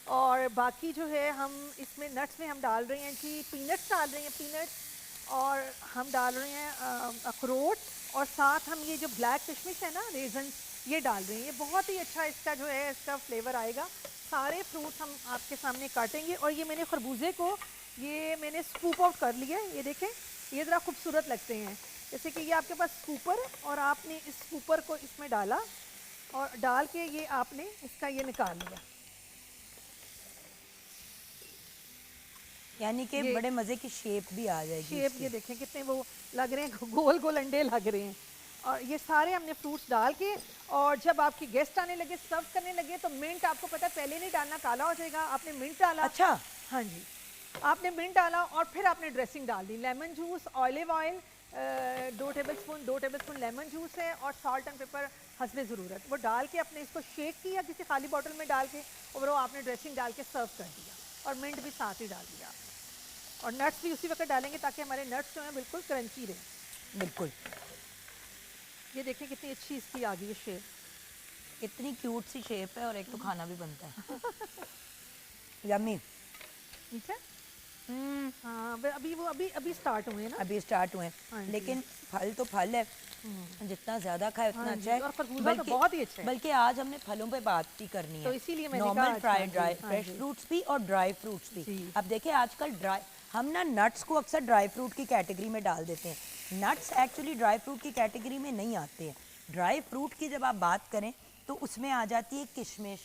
और बाकी जो है हम इसमें नट्स में हम डाल रहे हैं जी, पीनट्स डाल रहे हैं पीनट्स, और हम डाल रहे हैं अखरोट, और साथ हम ये जो ब्लैक किशमिश है ना रेजन ये डाल रहे हैं, ये बहुत ही अच्छा इसका जो है इसका फ्लेवर आएगा। सारे फ्रूट्स हम आपके सामने काटेंगे, और ये मैंने खरबूजे को ये मैंने स्कूप आउट कर लिया है, ये देखें ये ज़रा खूबसूरत लगते हैं, जैसे कि ये आपके पास स्कूपर है, और आपने इस स्कूपर को इसमें डाला, और डाल के ये आपने इसका ये निकाल लिया, यानी कि बड़े मज़े की शेप भी आ जाएगी शेप इसकी। ये देखें कितने वो लग रहे हैं, गोल गोल अंडे लग रहे हैं, और ये सारे हमने फ्रूट्स डाल के, और जब आपके गेस्ट आने लगे सर्व करने लगे तो मिंट आपको पता है पहले नहीं डालना, काला हो जाएगा, आपने मिंट डाला। अच्छा, हाँ जी, आपने मिंट डाला, और फिर आपने ड्रेसिंग डाल दी, lemon juice, olive oil 2 tablespoon lemon juice है, और सॉल्ट एंड पेपर हस्बे ज़रूरत, वो डाल के अपने इसको शेक किया किसी खाली बॉटल में डाल के, और वो आपने ड्रेसिंग डाल के सर्व कर दिया, और मिंट भी साथ ही डाल दिया, और नट्स भी उसी वक्त डालेंगे ताकि हमारे नट्स जो हैं बिल्कुल क्रंची रहें। बिल्कुल। ये देखें कितनी अच्छी इसकी आ गई है शेप, इतनी क्यूट सी शेप है, और एक तो खाना भी बनता है। यम्मी। ठीक है। हाँ अभी वो अभी स्टार्ट हुए ना, अभी स्टार्ट हुए हाँ हैं, जी। लेकिन फल तो फल है, जितना ज़्यादा खाए उतना हाँ अच्छा जी, है। और खरबूजा तो बहुत ही अच्छा है। बल्कि आज हमने फलों पे बात भी करनी है, तो इसीलिए मैंने नॉर्मल कहा फ्राई अच्छा, ड्राई जी, हाँ फ्रेश जी। फ्रूट्स भी और ड्राई फ्रूट्स भी। जी। अब देखिए आजकल ड्राई हम ना नट्स को अक्सर ड्राई फ्रूट की कैटेगरी में डाल देते हैं, नट्स एक्चुअली ड्राई फ्रूट की कैटेगरी में नहीं आते हैं। ड्राई फ्रूट की जब आप बात करें तो उसमें आ जाती है किशमिश,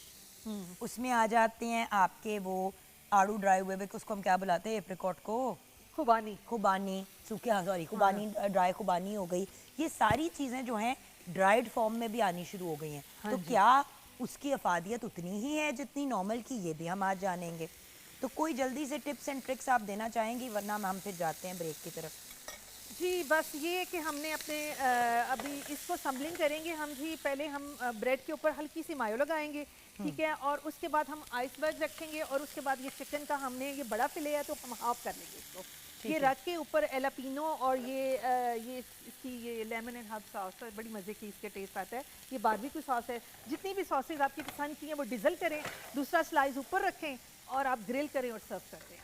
उसमें आ जाते हैं आपके वो आड़ू ड्राई हुए, उसको हम क्या बुलाते हैं, एप्रिकॉट को खुबानी। खुबानी, सूखे, हाँ सॉरी खुबानी, ड्राई खुबानी हो गई, ये सारी चीज़ें जो हैं ड्राइड फॉर्म में भी आनी शुरू हो गई हैं। हाँ तो जी। क्या उसकी अफादियत उतनी ही है जितनी नॉर्मल की, ये भी हम आज जानेंगे। तो कोई जल्दी से टिप्स एंड ट्रिक्स आप देना चाहेंगी, वरना हम फिर जाते हैं ब्रेक की तरफ। जी बस ये कि हमने अपने अभी इसको सम्बलिंग करेंगे हम जी, पहले हम ब्रेड के ऊपर हल्की सी मायो लगाएंगे, ठीक है, और उसके बाद हम आइसबर्ग रखेंगे, और उसके बाद ये चिकन का हमने ये बड़ा फिले है तो हम हाफ कर लेंगे इसको, ये रख के ऊपर एलापीनो और ये इसकी ये लेमन एंड हर्ब सॉस है, बड़ी मज़े की इसके टेस्ट आता है, ये बारबेक्यू सॉस है, जितनी भी सॉसेज आपकी पसंद की हैं वो डिज़ल करें, दूसरा स्लाइस ऊपर रखें, और आप ग्रिल करें और सर्व कर दें।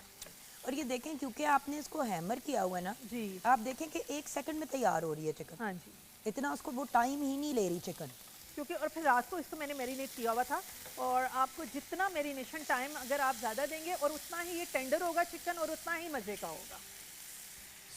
और ये देखें क्योंकि आपने इसको हैमर किया हुआ है ना जी। आप देखें कि 1 सेकंड में तैयार हो रही है चिकन। हाँ जी, इतना उसको वो टाइम ही नहीं ले रही चिकन, क्योंकि और फिर रात को इसको मैंने मैरिनेट किया हुआ था, और आपको जितना मैरिनेशन टाइम अगर आप ज़्यादा देंगे और उतना ही ये टेंडर होगा चिकन, और उतना ही मज़े का होगा।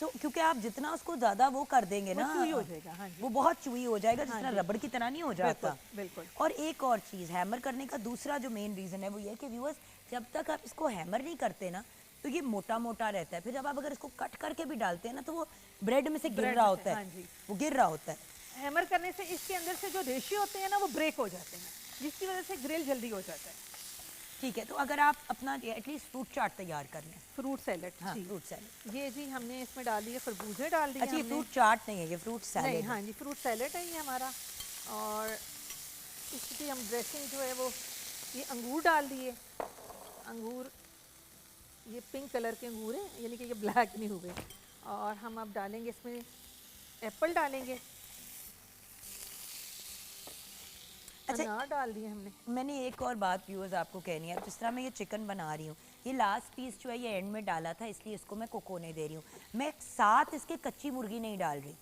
क्योंकि आप जितना उसको ज्यादा वो कर देंगे वो ना, चूई हो जाएगा। हाँ जी, वो बहुत चूई हो जाएगा, हाँ जितना जी, रबड़ की तरह नहीं हो जाता। बिल्कुल बिल्कुल। और एक और चीज़, हैमर करने का दूसरा जो मेन रीज़न है वो ये है कि व्यूअर्स, जब तक आप इसको हैमर नहीं करते ना तो ये मोटा मोटा रहता है, फिर जब आप अगर इसको कट करके भी डालते हैं ना तो वो ब्रेड में से गिर ब्रेड रहा में होता से, है, हाँ जी। वो गिर रहा होता है। हैमर करने से इसके अंदर से जो रेशियो होते हैं ना वो ब्रेक हो जाते हैं, जिसकी वजह से ग्रिल जल्दी हो जाता है। ठीक है, तो अगर आप अपना एटलीस्ट फ्रूट चाट तैयार कर लें। फ्रूट सैलेड, हाँ, जी फ्रूट सैलेड। ये जी हमने इसमें डाल दिए खरबूजे, डाल दिए अच्छा, ये हमने। फ्रूट चाट नहीं है, ये फ्रूट नहीं, सैलेड है। हाँ जी, फ्रूट सैलेड है ये हमारा। और इसकी हम ड्रेसिंग जो है वो, ये अंगूर डाल दिए। अंगूर ये पिंक कलर के अंगूर हैं, यानी कि ये ब्लैक नहीं हुए। और हम अब डालेंगे इसमें एप्पल डालेंगे। अच्छा, अनार डाल दिए हमने। मैंने एक और बात व्यूअर्स आपको कहनी है, जिस तरह मैं ये चिकन बना रही हूँ, ये लास्ट पीस जो है ये एंड में डाला था, इसलिए इसको मैं कोकोने दे रही हूँ। मैं साथ इसके कच्ची मुर्गी नहीं डाल रही,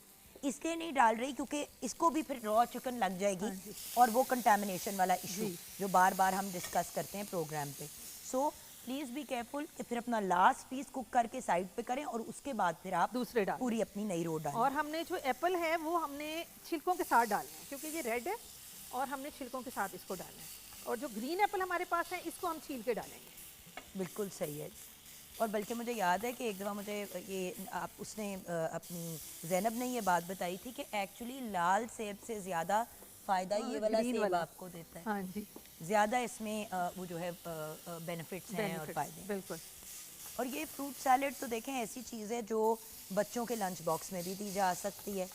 इसलिए नहीं डाल रही क्योंकि इसको भी फिर रॉ चिकन लग जाएगी, हाँ जी। और वो कंटेमिनेशन वाला इशू जी। जो बार बार हम डिस्कस करते हैं प्रोग्राम पे। सो प्लीज़ बी केयरफुल कि फिर अपना लास्ट पीस कुक करके साइड पे करें और उसके बाद फिर आप दूसरे डालें। पूरी अपनी नई रो डालें। और हमने जो एप्पल है वो हमने छिलकों के साथ डालना है, क्योंकि ये रेड है और हमने छिलकों के साथ इसको डालना है। और जो ग्रीन एप्पल हमारे पास है इसको हम छील के डालेंगे। बिल्कुल सही है। और बल्कि मुझे याद है कि एक दफ़ा मुझे ये उसने अपनी ज़ैनब ने ये बात बताई थी कि एक्चुअली लाल सेब से ज़्यादा फ़ायदा ये वाला ग्रीन सेब वाला आपको देता है, हाँ जी, ज़्यादा इसमें वो जो है बेनिफिट्स हैं और फ़ायदे हैं। बिल्कुल। और ये फ्रूट सैलेड तो देखें ऐसी चीज़ है जो बच्चों के लंच बॉक्स में भी दी जा सकती है।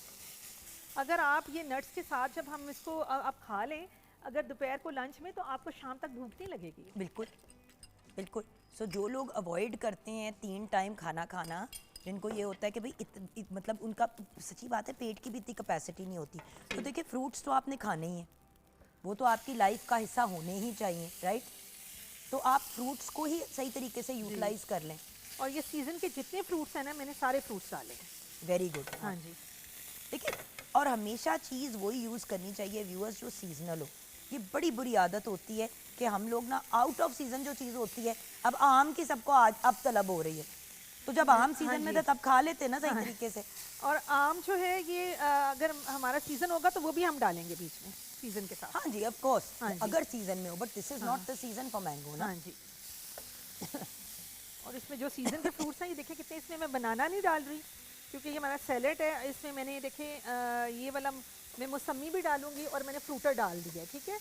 अगर आप ये नट्स के साथ जब हम इसको आप खा लें अगर दोपहर को लंच में, तो आपको शाम तक भूख नहीं लगेगी। बिल्कुल बिल्कुल। सो जो लोग अवॉइड करते हैं 3 टाइम खाना खाना, जिनको ये होता है कि भाई मतलब उनका सच्ची बात है पेट की भी इतनी कैपेसिटी नहीं होती, तो देखिए फ्रूट्स तो आपने खाने ही हैं, वो तो आपकी लाइफ का हिस्सा होने ही चाहिए, राइट? तो आप फ्रूट्स को ही सही तरीके से यूटिलाइज कर लें। और ये सीज़न के जितने फ्रूट्स हैं ना, मैंने सारे फ्रूट्स डाले हैं। Very good. हाँ जी, देखिए, और हमेशा चीज़ वही यूज़ करनी चाहिए व्यूअर्स जो सीजनल हो। ये बड़ी बुरी आदत होती है कि हम लोग ना आउट ऑफ सीज़न जो चीज़ होती है, अब आम की सबको आज अब तलब हो रही है, तो जब आम सीज़न में था तब खा लेते ना सही तरीके से। और आम जो है ये अगर हमारा सीज़न होगा तो वो भी हम डालेंगे बीच में सीज़न के साथ। हाँ जी, ऑफ कोर्स, हाँ जी। अगर सीजन में हो, but this is not the season for mango ना। हाँ जी। और इसमें जो सीज़न के फ्रूट्स हैं, ये देखिए कितने, इसमें मैं बनाना नहीं डाल रही क्योंकि ये हमारा सैलेड है। इसमें मैंने देखे ये वाला मैं मौसमी भी डालूंगी और मैंने फ्रूटर डाल दिया, ठीक है।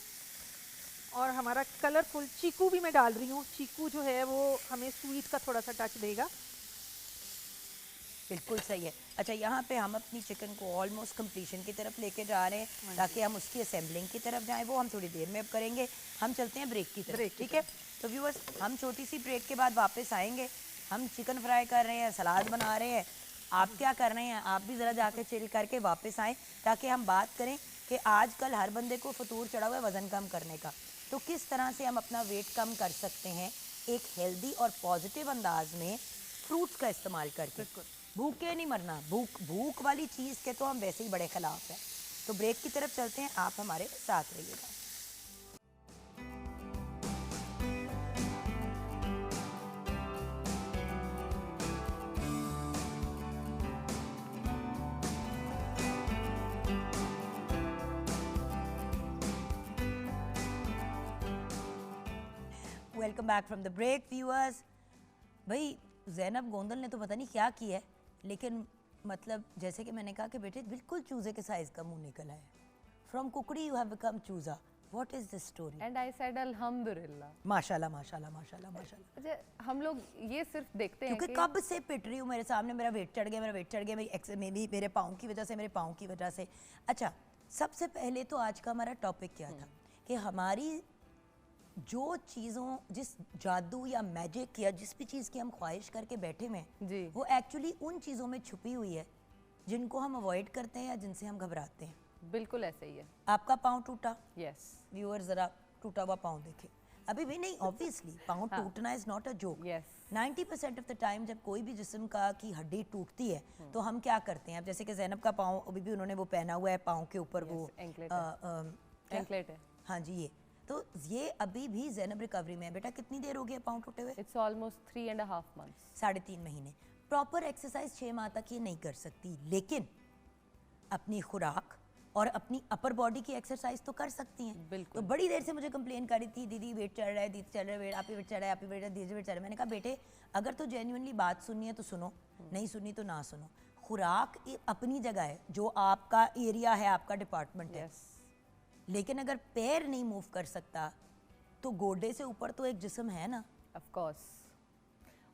और हमारा कलरफुल चीकू भी मैं डाल रही हूँ। चीकू जो है वो हमें स्वीट का थोड़ा सा टच देगा। बिल्कुल सही है। अच्छा, यहाँ पे हम अपनी चिकन को ऑलमोस्ट कंप्लीशन की तरफ लेके जा रहे हैं ताकि हम उसकी असेंबलिंग की तरफ जाएं, वो हम थोड़ी देर में अब करेंगे। हम चलते हैं ब्रेक की तरफ, ठीक है? तो व्यूअर्स, हम छोटी सी ब्रेक के बाद वापस आएंगे। हम चिकन फ्राई कर रहे हैं, सलाद बना रहे हैं, आप क्या कर रहे हैं? आप भी ज़रा जाके चिल करके वापस आएँ ताकि हम बात करें कि आजकल हर बंदे को फतूर चढ़ा हुआ है वज़न कम करने का, तो किस तरह से हम अपना वेट कम कर सकते हैं एक हेल्दी और पॉजिटिव अंदाज में फ्रूट्स का इस्तेमाल करके। भूखे नहीं मरना, भूख वाली चीज़ के तो हम वैसे ही बड़े खिलाफ हैं। तो ब्रेक की तरफ चलते हैं, आप हमारे साथ रहिएगा। Welcome back from the break viewers. भाई ज़ैनब गोंदल ने तो पता नहीं क्या किया है, लेकिन मतलब जैसे कि मैंने कहा कि बेटे बिल्कुल चूज़े के साइज़ का मुंह निकल आया। फ्रॉम कुकड़ी यू हैव बिकम चूज़ा। What is this story? And I said अल्हम्दुलिल्लाह। माशाल्लाह माशाल्लाह माशाल्लाह माशाल्लाह। अच्छा, हम लोग ये सिर्फ देखते हैं क्योंकि कि कब से पिट रही हूँ मेरे सामने, मेरा वेट चढ़ गया, मेरा वेट चढ़ गया, मेरे पाँव की वजह से, मेरे पाँव की वजह से। अच्छा, सबसे पहले तो आज का हमारा टॉपिक क्या था कि हमारी जो चीज़ों, जिस जादू या मैजिक या जिस भी चीज़ की हम ख्वाहिश करके बैठे हुए हैं, जी वो एक्चुअली उन चीज़ों में छुपी हुई है जिनको हम अवॉइड करते हैं या जिनसे हम घबराते हैं। बिल्कुल ऐसे ही है। आपका पाँव टूटा, यस व्यूअर ज़रा टूटा हुआ पाँव देखे। अभी भी नहीं, ऑब्वियसली पाँव टूटना is not a joke. Yes 90% of the time जब कोई भी जिस्म का की हड्डी टूटती है तो हम क्या करते हैं? अब जैसे कि ज़ैनब का पाँव अभी भी उन्होंने वो पहना हुआ है पाँव के ऊपर, वो एंकलेट है। हाँ जी, तो ये अभी भी ज़ैनब रिकवरी में है। बेटा कितनी देर हो गई है पाँव टूटे हुए? It's almost 3.5 months। 3.5 महीने। प्रॉपर एक्सरसाइज 6 माह तक ये नहीं कर सकती, लेकिन अपनी खुराक और अपनी अपर बॉडी की एक्सरसाइज तो कर सकती हैं। बिल्कुल। तो बड़ी देर से मुझे कंप्लेन कर रही थी, दीदी वेट चढ़ रहा है, दीदी चढ़ रहा है, वेट आप ही वेट चढ़ रहा है, आप ही वेट दीदी वेट चढ़ रहा है। मैंने कहा बेटे अगर तो जेन्युइनली बात सुननी है तो सुनो, नहीं सुननी तो ना सुनो। खुराक अपनी जगह है, जो आपका एरिया है, आपका डिपार्टमेंट है, लेकिन अगर पैर नहीं मूव कर सकता तो गोडे से ऊपर तो एक जिस्म है ना। Of course.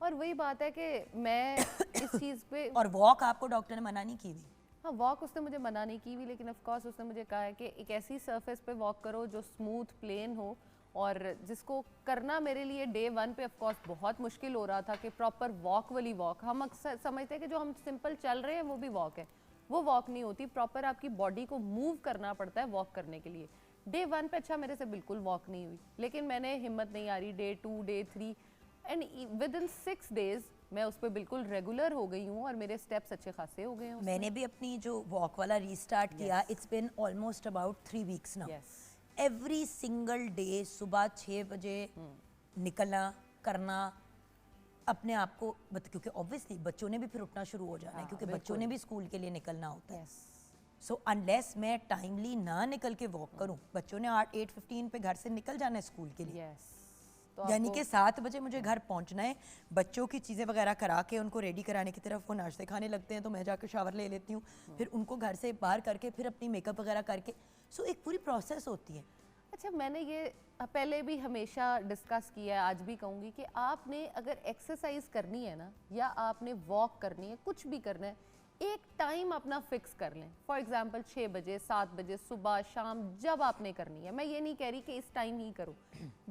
और वही बात है कि मैं इस चीज़ पे और वॉक आपको डॉक्टर ने मना नहीं की हुई। हाँ, वॉक उसने मुझे मना नहीं की हुई, लेकिन ऑफ कोर्स उसने मुझे कहा है कि एक ऐसी सरफेस पे वॉक करो जो स्मूथ प्लेन हो, और जिसको करना मेरे लिए डे 1 पे ऑफ कोर्स बहुत मुश्किल हो रहा था कि प्रॉपर वॉक वाली वॉक। हम अक्सर समझते हैं कि जो हम सिंपल चल रहे हैं वो भी वॉक है, वो वॉक नहीं होती। प्रॉपर आपकी बॉडी को मूव करना पड़ता है वॉक करने के लिए। डे 1 पे अच्छा मेरे से बिल्कुल वॉक नहीं हुई, लेकिन मैंने हिम्मत नहीं आ रही, day 2 day 3 and with in 6 days मैं उस पर बिल्कुल रेगुलर हो गई हूँ और मेरे स्टेप्स अच्छे खासे हो गए हैं। मैंने भी अपनी जो वॉक वाला रीस्टार्ट किया, it's been almost about 3 weeks now. Every single day सुबह 6 बजे निकलना, करना अपने आप को, क्योंकि ऑब्वियसली बच्चों ने भी फिर उठना शुरू हो जाना है, क्योंकि बच्चों ने भी स्कूल के लिए निकलना होता है। सो अनलेस मैं टाइमली ना निकल के वॉक करूं, बच्चों ने 8:15 पे घर से निकल जाना है स्कूल के लिए, यानी कि 7 बजे मुझे घर पहुंचना है। बच्चों की चीज़ें वगैरह करा के उनको रेडी कराने की तरफ वो नाश्ते खाने लगते हैं, तो मैं जाकर शावर ले लेती हूँ, फिर उनको घर से बाहर करके फिर अपनी मेकअप वगैरह करके, सो एक पूरी प्रोसेस होती है। अच्छा, मैंने ये पहले भी हमेशा डिस्कस किया है, आज भी कहूँगी कि आपने अगर एक्सरसाइज करनी है ना, या आपने वॉक करनी है, कुछ भी करना है, एक टाइम अपना फिक्स कर लें। फॉर एग्जांपल 6 बजे, 7 बजे, सुबह शाम, जब आपने करनी है। मैं ये नहीं कह रही कि इस टाइम ही करो,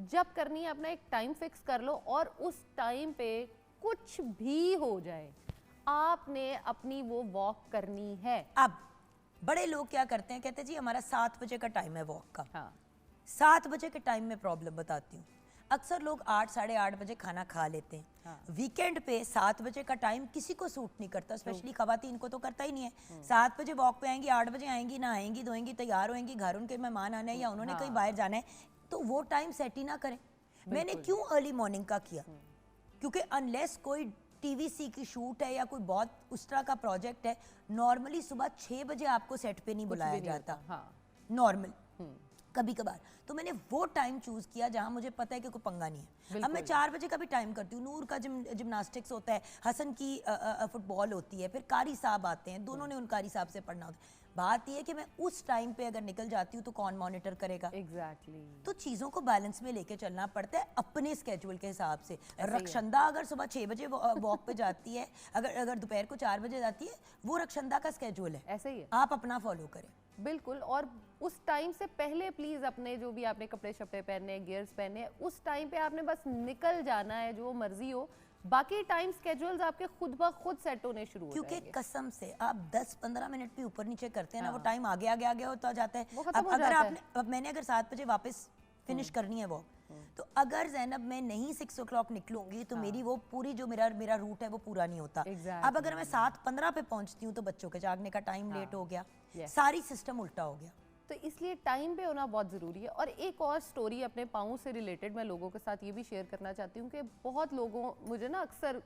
जब करनी है अपना एक टाइम फिक्स कर लो, और उस टाइम पे कुछ भी हो जाए आपने अपनी वो वॉक करनी है। अब बड़े लोग क्या करते हैं, कहते हैं जी हमारा 7 बजे का टाइम है वॉक का। हाँ। 7 बजे के टाइम में प्रॉब्लम बताती हूँ। अक्सर लोग 8 साढ़े 8 बजे खाना खा लेते हैं। हाँ। वीकेंड पे 7 बजे का टाइम किसी को सूट नहीं करता, स्पेशली खवातीन को तो करता ही नहीं है। 7 बजे वॉक पे आएंगी, 8 बजे आएंगी, नहाएंगी धोएंगी, तैयार होएंगी, घर उनके मेहमान आने हैं या उन्होंने कहीं बाहर जाना है, तो वो टाइम सेट ही ना करें। मैंने क्यों अर्ली मॉर्निंग का किया, क्योंकि अनलेस कोई टीवीसी की शूट है या कोई बहुत उस तरह का प्रोजेक्ट है, नॉर्मली सुबह 6 बजे आपको सेट पे नहीं बुलाया जाता, नॉर्मल कभी कभार। तो मैंने वो टाइम चूज किया जहां मुझे पता है कि कोई पंगा नहीं है। अब मैं 4 बजे का भी टाइम करती हूँ, नूर का जिम्नास्टिक्स होता है, हसन की फुटबॉल होती है, फिर कारी साहब आते हैं, दोनों ने उन कारी साहब से पढ़ना होता है। बात यह है कि मैं उस टाइम पे अगर निकल जाती हूँ तो कौन मॉनिटर करेगा। एग्जैक्टली। तो चीज़ों को बैलेंस में लेके चलना पड़ता है अपने स्केड्यूल के हिसाब से। रक्षंदा अगर सुबह 6 बजे वॉक पे जाती है, अगर दोपहर को 4 बजे जाती है, वो रक्षंदा का स्केड्यूल है, ऐसे ही है, आप अपना फॉलो करें। बिल्कुल। और उस टाइम से पहले प्लीज अपने जो भी आपने कपड़े शपड़े पहने हैं, गियर्स पहने हैं, उस टाइम पे आपने बस निकल जाना है, जो मर्जी हो। बाकी टाइम स्केड्यूल्स आपके खुद ब खुद सेट होने शुरू हो जाएंगे। क्योंकि कसम से आप 10-15 मिनट भी ऊपर नीचे करते हैं ना, वो टाइम आगे आगे आगे होता जाता है। अब अगर आपने, अब मैंने अगर 7 बजे वापस फिनिश करनी है वो, तो अगर ज़ैनब मैं नहीं 6 o'clock निकलूंगी तो मेरी वो पूरी जो मेरा रूट है वो पूरा नहीं होता। अब अगर मैं 7:15 पे पहुंचती हूँ तो बच्चों के जागने का टाइम लेट हो गया, सारी सिस्टम उल्टा हो गया। तो इसलिए टाइम पे होना बहुत ज़रूरी है। और एक और स्टोरी अपने पाँव से रिलेटेड मैं लोगों के साथ ये भी शेयर करना चाहती हूँ कि बहुत लोगों मुझे ना अक्सर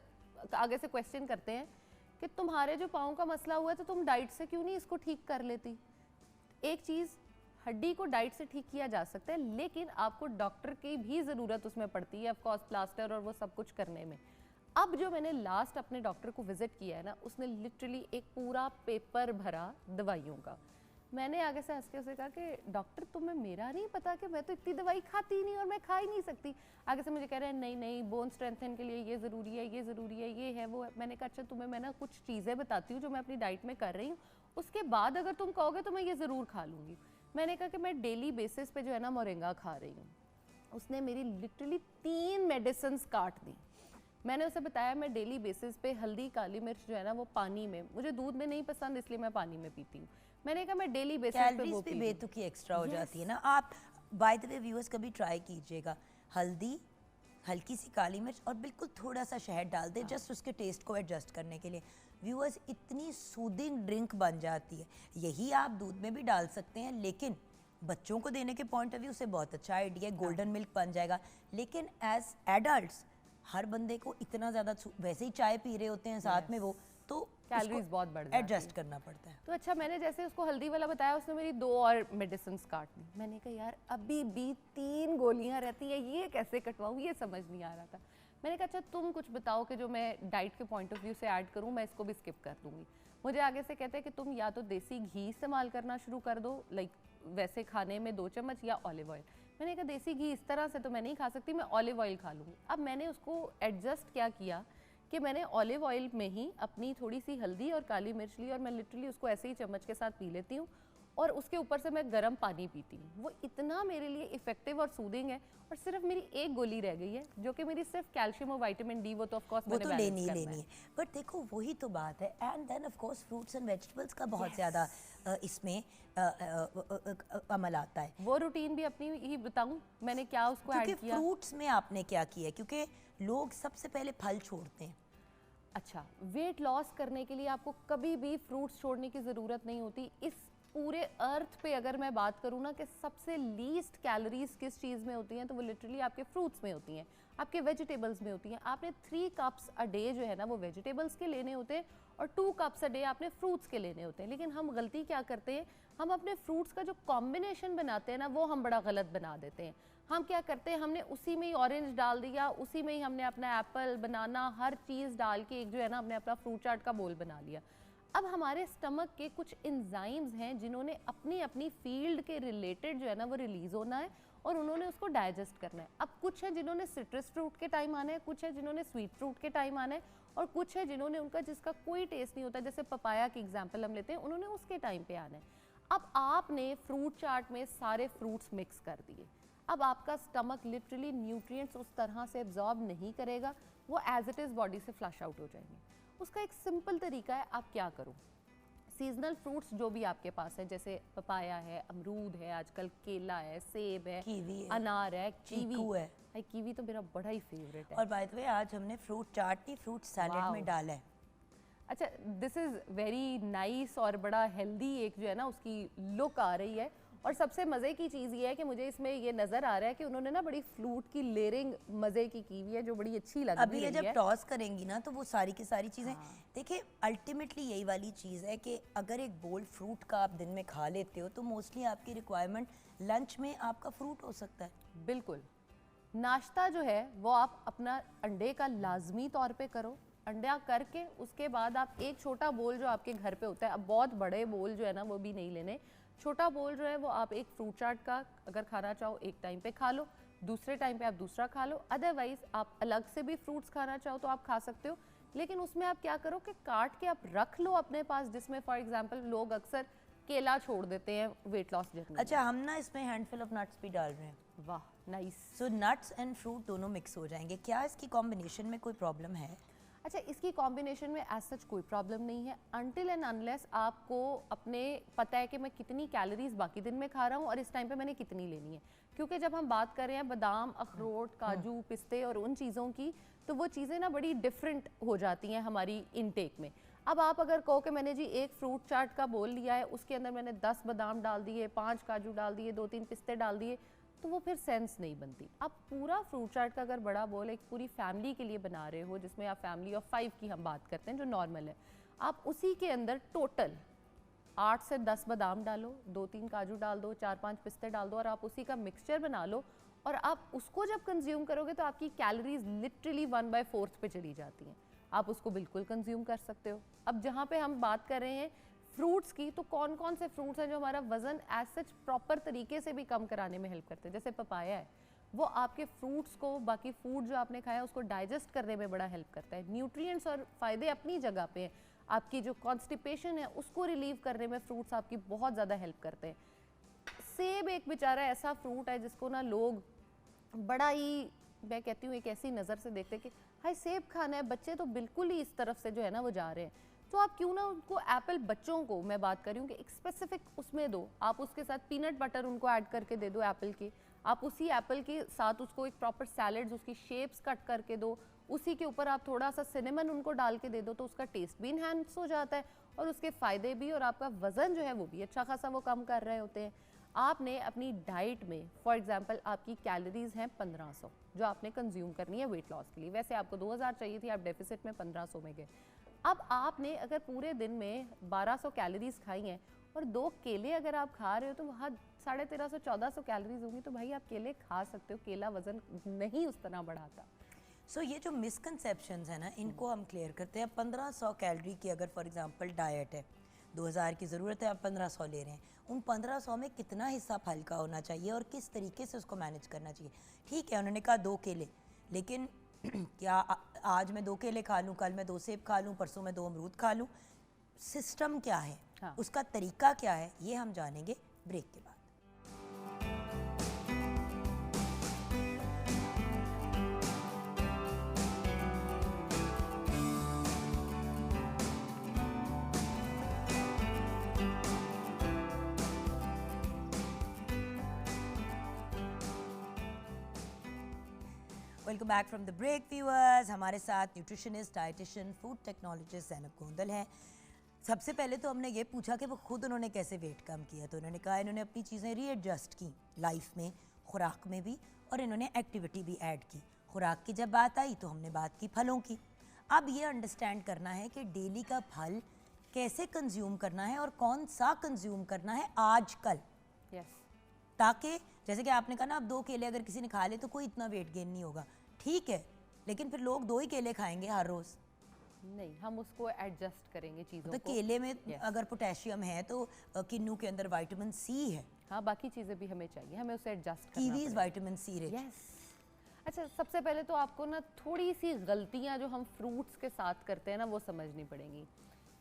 आगे से क्वेश्चन करते हैं कि तुम्हारे जो पाँव का मसला हुआ है तो तुम डाइट से क्यों नहीं इसको ठीक कर लेती। एक चीज़, हड्डी को डाइट से ठीक किया जा सकता है, लेकिन आपको डॉक्टर की भी ज़रूरत उसमें पड़ती है, ऑफ कोर्स प्लास्टर और वो सब कुछ करने में। अब जो मैंने लास्ट अपने डॉक्टर को विजिट किया है ना, उसने लिटरली एक पूरा पेपर भरा दवाइयों का। मैंने आगे से हंस के उसे कहा कि डॉक्टर तुम्हें मेरा नहीं पता कि मैं तो इतनी दवाई खाती ही नहीं और मैं खा ही नहीं सकती। आगे से मुझे कह रहे हैं नहीं नहीं, बोन स्ट्रेंथन के लिए ये ज़रूरी है, ये ज़रूरी है, ये है वो है। मैंने कहा अच्छा तुम्हें मैं ना कुछ चीज़ें बताती हूँ जो मैं अपनी डाइट में कर रही हूँ, उसके बाद अगर तुम कहोगे तो मैं ये ज़रूर खा लूँगी। मैंने कहा कि मैं डेली बेसिस पे जो है ना मोरिंगा खा रही हूँ। उसने मेरी लिटरली 3 मेडिसिन काट दी। मैंने उसे बताया मैं डेली बेसिस पे हल्दी काली मिर्च जो है ना वो पानी में, मुझे दूध में नहीं पसंद इसलिए मैं पानी में पीती हूँ। मैंने कहा मैं डेली बेसिस पे वो पी, बेतुकी एक्स्ट्रा हो जाती है ना। आप बाय द वे व्यूअर्स कभी ट्राई कीजिएगा, हल्दी, हल्की सी काली मिर्च और बिल्कुल थोड़ा सा शहद डाल दें, जस्ट उसके टेस्ट को एडजस्ट करने के लिए। व्यूअर्स इतनी सूदिंग ड्रिंक बन जाती है। यही आप दूध में भी डाल सकते हैं, लेकिन बच्चों को देने के पॉइंट ऑफ व्यू से बहुत अच्छा आइडिया है, गोल्डन मिल्क बन जाएगा। लेकिन एज एडल्ट्स हर बंदे को इतना ज़्यादा वैसे ही चाय पी रहे होते हैं साथ में वो, तो कैलोरीज बहुत बढ़ जाती एडजस्ट करना पड़ता है। तो अच्छा, मैंने जैसे उसको हल्दी वाला बताया, उसने मेरी 2 और मेडिसिन काट दी। मैंने कहा यार अभी भी 3 गोलियां रहती हैं, ये कैसे कटवाऊँ, ये समझ नहीं आ रहा था। मैंने कहा अच्छा तुम कुछ बताओ कि जो मैं डाइट के पॉइंट ऑफ व्यू से ऐड करूँ, मैं इसको भी स्किप कर दूँगी। मुझे आगे से कहते हैं कि तुम या तो देसी घी इस्तेमाल करना शुरू कर दो, लाइक वैसे खाने में 2 चम्मच, या ऑलिव ऑयल। मैंने कहा देसी घी इस तरह से तो मैं नहीं खा सकती, मैं ऑलिव ऑयल खा लूँगी। अब मैंने उसको एडजस्ट क्या किया कि मैंने ऑलिव ऑयल में ही अपनी थोड़ी सी हल्दी और काली मिर्च ली, और मैं लिटरली उसको ऐसे ही चम्मच के साथ पी लेती हूँ, और उसके ऊपर से मैं गर्म पानी पीती हूँ। वो इतना मेरे लिए इफेक्टिव और सूदिंग है। और सिर्फ मेरी 1 गोली रह गई है, जो कि मेरी सिर्फ कैल्शियम और विटामिन डी, वो तो ऑफ कोर्स वो तो लेनी ही लेनी है। बट देखो वही तो बात है। And then of course fruits and vegetables का बहुत ज़्यादा इसमें अमल आता है। वो रूटीन भी अपनी ही बताऊं मैंने क्या उसको ऐड किया। फ्रूट्स में आपने क्या किया, क्योंकि लोग सबसे पहले फल छोड़ते हैं। अच्छा, वेट लॉस करने के लिए आपको कभी भी फ्रूट्स छोड़ने की ज़रूरत नहीं होती। इस पूरे अर्थ पे अगर मैं बात करूँ ना कि सबसे लीस्ट कैलोरीज किस चीज़ में होती हैं, तो वो लिटरली आपके फ्रूट्स में होती हैं, आपके वेजिटेबल्स में होती हैं। आपने 3 कप्स अ डे जो है ना वो वेजिटेबल्स के लेने होते हैं, और 2 कप्स अ डे आपने फ्रूट्स के लेने होते हैं। लेकिन हम गलती क्या करते हैं, हम अपने फ्रूट्स का जो कॉम्बिनेशन बनाते हैं ना, वो हम बड़ा गलत बना देते हैं। हम क्या करते हैं, हमने उसी में ही ऑरेंज डाल दिया, उसी में ही हमने अपना एप्पल, बनाना, हर चीज़ डाल के एक जो है ना हमने अपना फ्रूट चाट का बोल बना लिया। अब हमारे स्टमक के कुछ एंजाइम्स हैं जिन्होंने अपनी अपनी फील्ड के रिलेटेड जो है ना वो रिलीज होना है, और उन्होंने उसको डाइजेस्ट करना है। अब कुछ है जिन्होंने सिट्रस फ्रूट के टाइम आना है, कुछ है जिन्होंने स्वीट फ्रूट के टाइम आना है, और कुछ है जिन्होंने उनका जिसका कोई टेस्ट नहीं होता, जैसे पपाया की एग्जाम्पल हम लेते हैं, उन्होंने उसके टाइम पे आना है। अब आपने फ्रूट चाट में सारे फ्रूट्स मिक्स कर दिए। अब आपका स्टमक लिटरली न्यूट्रिएंट्स उस तरह से एब्जॉर्ब नहीं करेगा, वो एज इट इज़ बॉडी से फ्लश आउट हो जाएंगे। उसका एक सिंपल तरीका है, आप क्या करो, सीजनल फ्रूट्स जो भी आपके पास है, जैसे पपाया है, अमरूद है, आजकल केला है, सेब है, कीवी है, अनार है, चीकू है। भाई कीवी तो मेरा बड़ा ही फेवरेट है। और बाय द वे आज हमने फ्रूट चाट नहीं, फ्रूट सैलेड में डाला है। अच्छा, दिस इज़ वेरी नाइस और बड़ा हेल्दी एक जो है ना उसकी लुक आ रही है। और सबसे मज़े की चीज़ ये है कि मुझे इसमें ये नज़र आ रहा है कि उन्होंने ना बड़ी फ्रूट की लेयरिंग मज़े की हुई है, जो बड़ी अच्छी लग रही है। अभी ये जब टॉस करेंगी ना तो वो सारी की सारी चीज़ें, देखिए अल्टीमेटली यही वाली चीज़ है कि अगर एक बोल फ्रूट का आप दिन में खा लेते हो तो मोस्टली आपकी रिक्वायरमेंट लंच में आपका फ्रूट हो सकता है। बिल्कुल। नाश्ता जो है वो आप अपना अंडे का लाजमी तौर पे करो, अंडा करके उसके बाद आप एक छोटा बोल जो आपके घर पे होता है, अब बहुत बड़े बोल जो है ना वो भी नहीं लेने, छोटा बोल जो है वो आप एक फ्रूट चाट का अगर खाना चाहो एक टाइम पे खा लो, दूसरे टाइम पे आप दूसरा खा लो। अदरवाइज आप अलग से भी फ्रूट्स खाना चाहो तो आप खा सकते हो, लेकिन उसमें आप क्या करो कि काट के आप रख लो अपने पास, जिसमें फॉर एग्जांपल लोग अक्सर केला छोड़ देते हैं वेट लॉस जर्नी। अच्छा, हम ना इसमें हैंडफुल ऑफ नट्स भी डाल रहे हैं। वाह nice. So nuts and fruit दोनों मिक्स हो जाएंगे। क्या इसकी कॉम्बिनेशन में कोई प्रॉब्लम है? अच्छा, इसकी कॉम्बिनेशन में एज सच कोई प्रॉब्लम नहीं है, अनटिल एंड अनलेस आपको अपने पता है कि मैं कितनी कैलोरीज बाकी दिन में खा रहा हूँ और इस टाइम पे मैंने कितनी लेनी है। क्योंकि जब हम बात कर रहे हैं बादाम, अखरोट, काजू, पिस्ते और उन चीज़ों की, तो वो चीज़ें ना बड़ी डिफरेंट हो जाती हैं हमारी इनटेक में। अब आप अगर कहो कि मैंने जी एक फ्रूट चाट का बोल लिया है, उसके अंदर मैंने 10 बादाम डाल दिए, 5 काजू डाल दिए, 2-3 पिस्ते डाल दिए, तो वो फिर सेंस नहीं बनती। आप पूरा फ्रूट चाट का अगर बड़ा बोल एक पूरी फैमिली के लिए बना रहे हो, जिसमें आप फैमिली ऑफ 5 की हम बात करते हैं जो नॉर्मल है, आप उसी के अंदर टोटल 8 से 10 बादाम डालो, 2-3 काजू डाल दो, 4-5 पिस्ते डाल दो, और आप उसी का मिक्सचर बना लो, और आप उसको जब कंज्यूम करोगे तो आपकी कैलोरीज लिटरली 1/4 पे चली जाती हैं। आप उसको बिल्कुल कंज्यूम कर सकते हो। अब जहाँ पे हम बात कर रहे हैं फ्रूट्स की, तो कौन कौन से फ्रूट्स हैं जो हमारा वजन एज सच प्रॉपर तरीके से भी कम कराने में हेल्प करते हैं? जैसे पपाया है, वो आपके फ्रूट्स को, बाकी फूड जो आपने खाया उसको डाइजेस्ट करने में बड़ा हेल्प करता है। न्यूट्रिएंट्स और फायदे अपनी जगह पे हैं। आपकी जो कॉन्स्टिपेशन है उसको रिलीव करने में फ्रूट्स आपकी बहुत ज़्यादा हेल्प करते हैं। सेब एक बेचारा ऐसा फ्रूट है जिसको ना लोग बड़ा ही, मैं कहती हूँ एक ऐसी नज़र से देखते हैं कि हाय सेब खाना है, बच्चे तो बिल्कुल ही इस तरफ से जो है ना वो जा रहे हैं। तो आप क्यों ना उनको एप्पल, बच्चों को मैं बात कर रही हूँ कि एक स्पेसिफिक उसमें दो, आप उसके साथ पीनट बटर उनको ऐड करके दे दो एप्पल के, आप उसी एप्पल के साथ उसको एक प्रॉपर सैलड्स, उसकी शेप्स कट करके दो, उसी के ऊपर आप थोड़ा सा सिनेमन उनको डाल के दे दो, तो उसका टेस्ट भी इन्हांस हो जाता है और उसके फ़ायदे भी, और आपका वज़न जो है वो भी अच्छा खासा वो कम कर रहे होते हैं। आपने अपनी डाइट में फॉर एग्जांपल आपकी कैलोरीज हैं 1500 जो आपने कंज्यूम करनी है वेट लॉस के लिए, वैसे आपको 2000 चाहिए थी, आप डेफिसिट में 1500 में गए। अब आपने अगर पूरे दिन में 1200 कैलोरीज खाई हैं और 2 केले अगर आप खा रहे हो तो वहाँ 1350-1400 कैलोरीज होंगी, तो भाई आप केले खा सकते हो, केला वजन नहीं उस तरह बढ़ाता। सो ये जो मिसकंसेप्शंस है ना, इनको हम क्लियर करते हैं। 1500 कैलोरी की अगर फॉर एग्जांपल डाइट है, 2000 की ज़रूरत है, आप 1500 ले रहे हैं, उन 1500 में कितना हिस्सा फल का होना चाहिए और किस तरीके से उसको मैनेज करना चाहिए। ठीक है, उन्होंने कहा 2 केले, लेकिन क्या आज मैं 2 केले खा लूँ, कल मैं 2 सेब खा लूँ, परसों मैं 2 अमरूद खा लूँ? सिस्टम क्या है, हाँ। उसका तरीका क्या है, ये हम जानेंगे ब्रेक के बाद। Welcome back from the break viewers. हमारे साथ nutritionist, dietitian, food technologist Zainab Gondal हैं। सबसे पहले तो हमने ये पूछा कि वो खुद उन्होंने कैसे वेट कम किया, तो उन्होंने कहा इन्होंने अपनी चीज़ें रीएडजस्ट की लाइफ में, खुराक में भी, और इन्होंने एक्टिविटी भी ऐड की। खुराक की जब बात आई तो हमने बात की फलों की। अब ये अंडरस्टैंड करना है कि डेली का फल कैसे कंज्यूम करना है और कौन सा कंज्यूम करना है आजकल, यस ताकि जैसे कि आपने कहा ना, अब 2 केले अगर किसी ने खा ले तो कोई इतना वेट गेन नहीं होगा। ठीक है, लेकिन फिर लोग 2 ही केले खाएंगे हर रोज़, नहीं, हम उसको एडजस्ट करेंगे चीज़ों तो को। केले में Yes. अगर पोटेशियम है तो किन्नू के अंदर विटामिन सी है, हाँ, बाकी चीज़ें भी हमें चाहिए, हमें उसे एडजस्ट करना कीवीज पड़ेगा। Vitamin C rich. यस। अच्छा, सबसे पहले तो आपको ना थोड़ी सी गलतियां जो हम फ्रूट्स के साथ करते हैं ना, वो समझनी पड़ेंगी।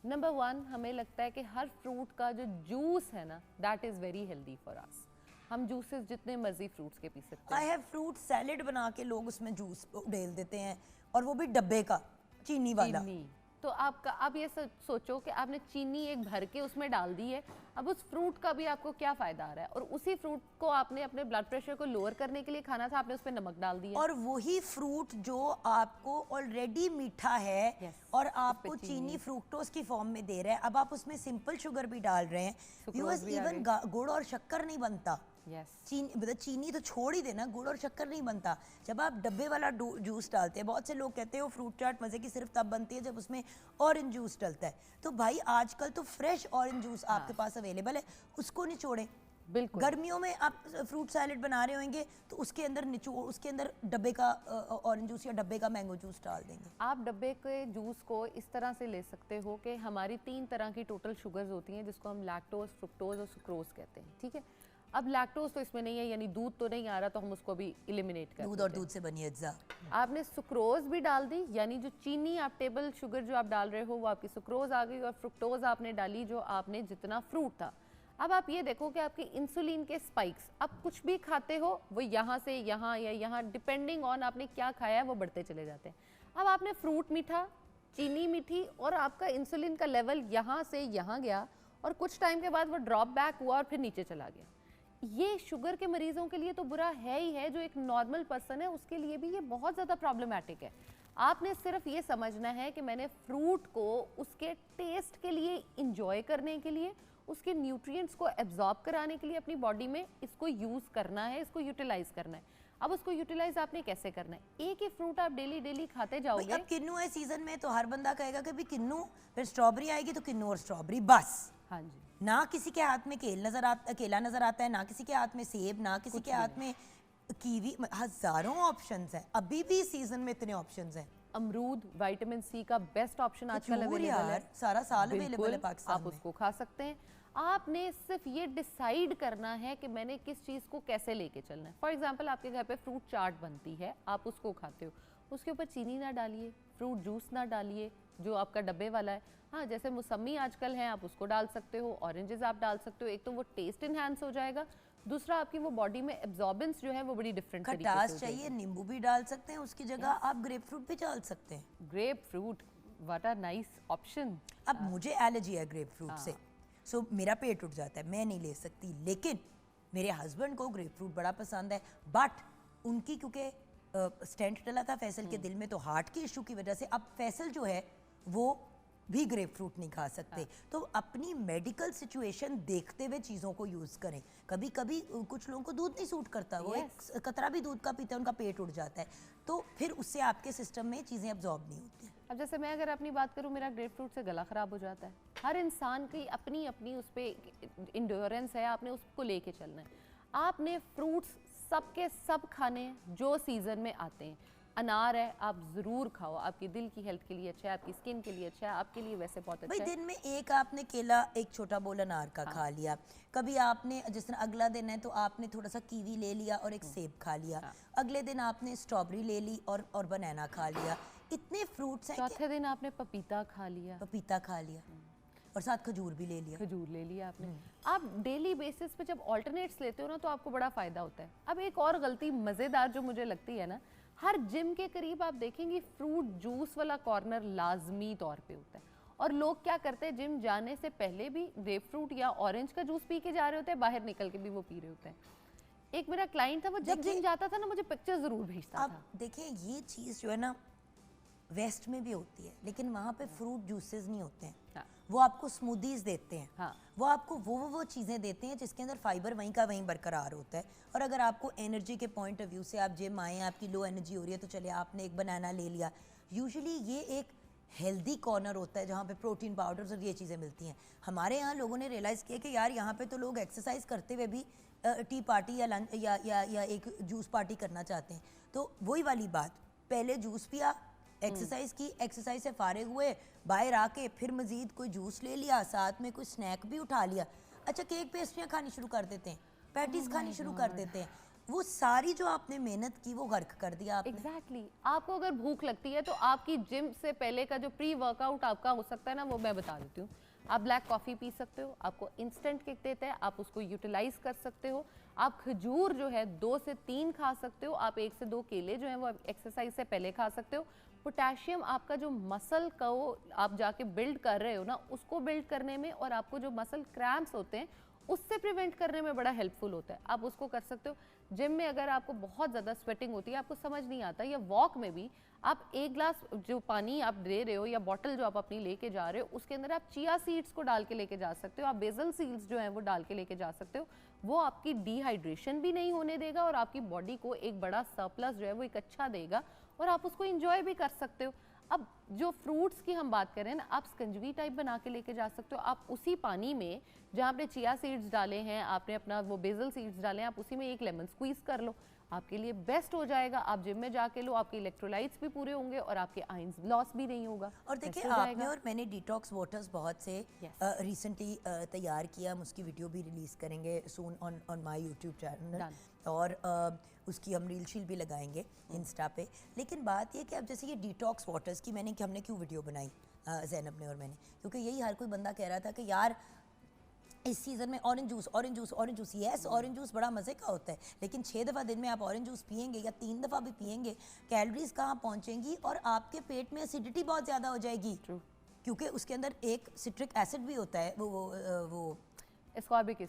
नंबर 1, हमें लगता है कि हर फ्रूट का जो जूस है ना, that is very healthy for us. हम जूसेस जितने मर्जी फ्रूट्स के पी सकते आई हैं। हैव फ्रूट सैलेड बना के लोग उसमें जूस डाल देते हैं, और वो भी डब्बे का चीनी वाला। चीनी, तो आपका आप ये सोचो कि आपने चीनी एक भर के उसमें डाल दी है, अब उस फ्रूट का भी आपको क्या फ़ायदा आ रहा है? और उसी फ्रूट को आपने अपने ब्लड प्रेशर को लोअर करने के लिए खाना था, आपने उस पर नमक डाल दिया। और वही फ्रूट जो आपको ऑलरेडी मीठा है Yes, और उस पे आपको चीनी। चीनी फ्रूक्टोज की फॉर्म में दे रहा है, अब आप उसमें सिंपल शुगर भी डाल रहे हैं। Sucrose व्यूअर्स, भी आ इवन गुड़ और शक्कर नहीं बनता। यस, चीनी मतलब चीनी तो छोड़ ही देना, गुड़ और शक्कर नहीं बनता। जब आप डब्बे वाला जूस डालते हैं, बहुत से लोग कहते हैं वो फ्रूट चाट मज़े की सिर्फ तब बनती है जब उसमें ऑरेंज जूस डलता है। तो भाई आजकल तो फ्रेश ऑरेंज जूस आपके पास अवेलेबल है, उसको निचोड़ें। बिल्कुल। गर्मियों में आप फ्रूट सैलेड बना रहे होंगे तो उसके अंदर उसके अंदर डब्बे का ऑरेंज जूस या डब्बे का मैंगो जूस डाल देंगे। आप डब्बे के जूस को इस तरह से ले सकते हो कि हमारी 3 तरह की टोटल शुगर्स होती हैं, जिसको हम लैक्टोज, फ्रुक्टोज और सुक्रोज कहते हैं, ठीक है। अब लैक्टोज तो इसमें नहीं है, यानी दूध तो नहीं आ रहा, तो हम उसको भी एलिमिनेट कर दूध और दूध से बनी अज्जा। आपने सुक्रोज भी डाल दी, यानी जो चीनी आप टेबल शुगर जो आप डाल रहे हो वो आपकी सुक्रोज आ गई, और फ्रुक्टोज आपने डाली जो आपने जितना फ्रूट था। अब आप ये देखो कि आपके इंसुलिन के स्पाइक्स, आप कुछ भी खाते हो वो यहाँ से यहाँ या यहाँ, डिपेंडिंग ऑन आपने क्या खाया है, वो बढ़ते चले जाते हैं। अब आपने फ्रूट मीठा, चीनी मीठी, और आपका इंसुलिन का लेवल यहाँ से यहाँ गया, और कुछ टाइम के बाद वो ड्रॉप बैक हुआ और फिर नीचे चला गया। ये शुगर के मरीजों के लिए तो बुरा है ही है, जो एक नॉर्मल पर्सन है उसके लिए भी ये बहुत ज़्यादा प्रॉब्लमैटिक है। आपने सिर्फ ये समझना है कि मैंने फ्रूट को उसके टेस्ट के लिए, इंजॉय करने के लिए, उसके न्यूट्रिएंट्स को एब्जॉर्ब कराने के लिए अपनी बॉडी में इसको यूज़ करना है, इसको यूटिलाइज करना है। अब उसको यूटिलाइज आपने कैसे करना है? एक ही फ्रूट आप डेली डेली खाते जाओगे। अब किन्नू है सीजन में, तो हर बंदा कहेगा कि भी किन्नू, फिर स्ट्रॉबेरी आएगी तो किन्नू और स्ट्रॉबेरी बस। हाँ जी, ना किसी के हाथ में केला नजर आता है, ना किसी के हाथ में सेब, ना किसी के हाथ में कीवी। हजारों ऑप्शंस हैं, अभी भी सीजन में इतने ऑप्शंस हैं। अमरूद विटामिन सी का बेस्ट ऑप्शन आजकल खजूर अवेलेबल है, यार, सारा साल अवेलेबल है बिल्कुल, पाकिस्तान आप में। उसको खा सकते हैं। आपने सिर्फ ये डिसाइड करना है कि मैंने किस चीज़ को कैसे लेके चलना है। फॉर एग्जांपल आपके घर पे फ्रूट चाट बनती है, आप उसको खाते हो, उसके ऊपर चीनी ना डालिए, फ्रूट जूस ना डालिए जो आपका डब्बे वाला है। हाँ, जैसे मौसमी आजकल हैं, आप उसको डाल सकते हो, ऑरेंजेस आप डाल सकते हो। एक तो वो टेस्ट इन्हांस हो जाएगा, दूसरा आपकी वो बॉडी में एब्जॉर्बेंस जो है वो बड़ी डिफरेंट तरीके से खटास हो चाहिए, जाएगी। नींबू भी डाल सकते हैं, उसकी जगह आप ग्रेप फ्रूट भी डाल सकते हैं। Grep fruit, what a nice option. अब मुझे एलर्जी है ग्रेप फ्रूट से, सो मेरा पेट उठ जाता है, मैं नहीं ले सकती। लेकिन मेरे हस्बैंड को ग्रेप फ्रूट बड़ा पसंद है, बट उनकी क्योंकि स्टेंट डला था फैसल के दिल में, तो हार्ट की इशू की वजह से अब फैसल जो है वो भी ग्रेप फ्रूट नहीं खा सकते। तो अपनी मेडिकल सिचुएशन देखते हुए चीज़ों को यूज़ करें। कभी कभी कुछ लोगों को दूध नहीं सूट करता, वो एक कतरा भी दूध का पीते हैं उनका पेट उठ जाता है, तो फिर उससे आपके सिस्टम में चीज़ें अब्जॉर्ब नहीं होती हैं। अब जैसे मैं अगर अपनी बात करूं, मेरा ग्रेप फ्रूट से गला ख़राब हो जाता है। हर इंसान की अपनी अपनी उस पर इंड्योरेंस है, आपने उसको लेके चलना है। आपने फ्रूट्स सबके सब खाने हैं जो सीज़न में आते हैं। अनार है, आप ज़रूर खाओ, आपके दिल की हेल्थ के लिए अच्छा है, आपकी स्किन के लिए अच्छा है, आपके लिए वैसे बहुत अच्छा भाई है। दिन में एक आपने केला, एक छोटा बोल अनार का खा लिया, कभी आपने जिस दिन अगला दिन है तो आपने थोड़ा सा कीवी ले लिया और एक सेब खा लिया, अगले दिन आपने स्ट्रॉबेरी ले ली और बनाना खा लिया। इतने फ्रूट्स हैं, चौथे दिन आपने पपीता खा लिया, पपीता खा लिया और साथ खजूर भी ले लिया। खजूर ले लिया आपने। आप डेली बेसिस पे जब ऑल्टरनेट्स लेते हो ना, तो आपको बड़ा फ़ायदा होता है। अब एक और गलती मज़ेदार जो मुझे लगती है ना, हर जिम के करीब आप देखेंगे फ्रूट जूस वाला कॉर्नर लाजमी तौर पे होता है। और लोग क्या करते हैं, जिम जाने से पहले भी ग्रेप फ्रूट या ऑरेंज का जूस पी के जा रहे होते हैं, बाहर निकल के भी वो पी रहे होते हैं। एक मेरा क्लाइंट था, वो जब जिम जाता था ना, मुझे पिक्चर ज़रूर भेजता था। अब देखें, ये चीज़ जो है ना वेस्ट में भी होती है, लेकिन वहाँ पे फ्रूट जूसेस नहीं होते हैं। हाँ। वो आपको स्मूदीज देते हैं। हाँ। वो आपको वो चीज़ें देते हैं जिसके अंदर फाइबर वहीं का वहीं बरकरार होता है। और अगर आपको एनर्जी के पॉइंट ऑफ व्यू से आप जिम आए हैं, आपकी लो एनर्जी हो रही है, तो चलिए आपने एक बनाना ले लिया। यूजुअली ये एक हेल्दी कॉर्नर होता है जहाँ पे प्रोटीन पाउडर्स और ये चीज़ें मिलती हैं। हमारे यहाँ लोगों ने रियलाइज़ किया कि यार यहाँ पे तो लोग एक्सरसाइज करते हुए भी टी पार्टी या लंच या एक जूस पार्टी करना चाहते हैं। तो वही वाली बात, पहले जूस पिया, एक्सरसाइज की, एक्सरसाइज से फारिग हुए, बाहर आके फिर मजीद कोई जूस ले लिया, साथ में कोई स्नैक भी उठा लिया। अच्छा, केक पेस्ट्रियाँ खानी शुरू कर देते हैं, पैटीज खानी शुरू कर देते हैं। वो सारी जो आपने मेहनत की वो गर्क कर दिया आपने। एग्जैक्टली। आपको अगर भूख लगती है तो आपकी जिम से पहले का जो प्री वर्कआउट आपका हो सकता है ना, वो मैं बता देती हूँ। आप ब्लैक कॉफ़ी पी सकते हो, आपको इंस्टेंट किक देता है, आप उसको यूटिलाइज कर सकते हो। आप खजूर जो है 2 से 3 खा सकते हो, आप 1 से 2 केले जो हैं वो एक्सरसाइज से पहले खा सकते हो। पोटेशियम आपका जो मसल को आप जाके बिल्ड कर रहे हो ना, उसको बिल्ड करने में और आपको जो मसल क्रैम्प्स होते हैं उससे प्रिवेंट करने में बड़ा हेल्पफुल होता है। आप उसको कर सकते हो। जिम में अगर आपको बहुत ज़्यादा स्वेटिंग होती है, आपको समझ नहीं आता, या वॉक में भी आप 1 ग्लास जो पानी आप दे रहे हो या बॉटल जो आप अपनी लेके जा रहे हो, उसके अंदर आप चिया सीड्स को डाल के लेके जा सकते हो, आप बेसल सीड्स जो हैं वो डाल के लेके जा सकते हो। वो आपकी डिहाइड्रेशन भी नहीं होने देगा और आपकी बॉडी को एक बड़ा सरप्लस जो है वो एक अच्छा देगा और आप उसको इंजॉय भी कर सकते हो। अब जो फ्रूट्स की हम बात करें ना, आप स्कंजवी टाइप बना के लेके जा सकते हो। आप उसी पानी में जहाँ आपने चिया सीड्स डाले हैं, आपने अपना वो बेसल सीड्स डाले हैं, आप उसी में एक लेमन स्क्वीज कर लो, आपके लिए बेस्ट हो जाएगा। आप जिम में जाके लो, आपके इलेक्ट्रोलाइट्स भी पूरे होंगे और आपके आयंस लॉस भी नहीं होगा। और देखिए, आपने और मैंने डिटॉक्स वाटर्स बहुत से रिसेंटली तैयार किया, हम उसकी वीडियो भी रिलीज़ करेंगे सून ऑन माय यूट्यूब चैनल, और उसकी हम रील शील भी लगाएंगे इंस्टा पे। लेकिन बात ये कि अब जैसे ये डिटॉक्स वाटर्स की हमने क्यों वीडियो बनाई ज़ैनब ने और मैंने, क्योंकि यही हर कोई बंदा कह रहा था कि यार इस सीज़न में orange juice, yes orange juice बड़ा मज़े का होता है, लेकिन 6 दफ़ा दिन में आप ऑरेंज जूस पियेंगे या 3 दफ़ा भी पियेंगे, कैलोरीज कहाँ पहुँचेंगी और आपके पेट में एसिडिटी बहुत ज़्यादा हो जाएगी। क्योंकि उसके अंदर एक सिट्रिक एसिड भी होता है, वो एस्कॉर्बिक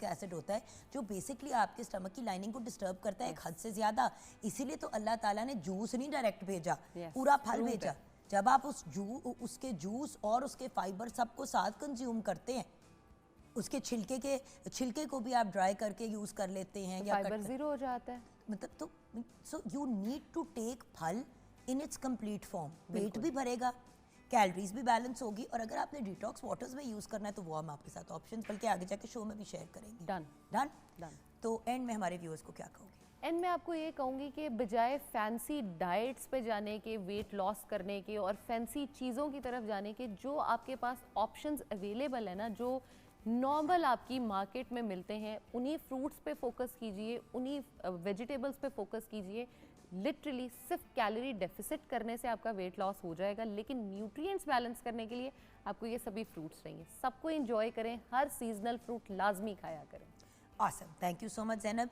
एसिड होता है, जो बेसिकली आपके स्टमक की लाइनिंग को डिस्टर्ब करता है एक हद से ज़्यादा। इसीलिए तो अल्लाह ताला ने जूस नहीं डायरेक्ट भेजा, पूरा फल भेजा। जब आप उसके जूस और उसके फाइबर सबको साथ कंज्यूम करते हैं, उसके छिलके को भी आप ड्राई करके यूज़ कर लेते हैं या फाइबर ज़ीरो हो जाता है, मतलब तो so you need to take फल इन इट्स कंप्लीट फॉर्म। पेट भी भरेगा, कैलोरीज भी बैलेंस होगी, और अगर आपने डिटॉक्स वाटर्स में यूज़ करना है तो वो हम आपके साथ ऑप्शंस बल्कि आगे जाके शो में भी शेयर करेंगे। डन। तो एंड में हमारे व्यूअर्स को क्या कहोगे? एंड मैं आपको ये कहूँगी कि बजाय फैंसी डाइट्स पे जाने के, वेट लॉस करने के और फैंसी चीज़ों की तरफ जाने के, जो आपके पास ऑप्शंस अवेलेबल है ना, जो नॉर्मल आपकी मार्केट में मिलते हैं, उन्हीं फ्रूट्स पे फोकस कीजिए, उन्हीं वेजिटेबल्स पे फोकस कीजिए। लिटरली सिर्फ कैलोरी डेफिसिट करने से आपका वेट लॉस हो जाएगा, लेकिन न्यूट्रिएंट्स बैलेंस करने के लिए आपको ये सभी फ्रूट्स चाहिए। सबको एंजॉय करें, हर सीजनल फ्रूट लाजमी खाया करें। Awesome, thank you so much Zainab.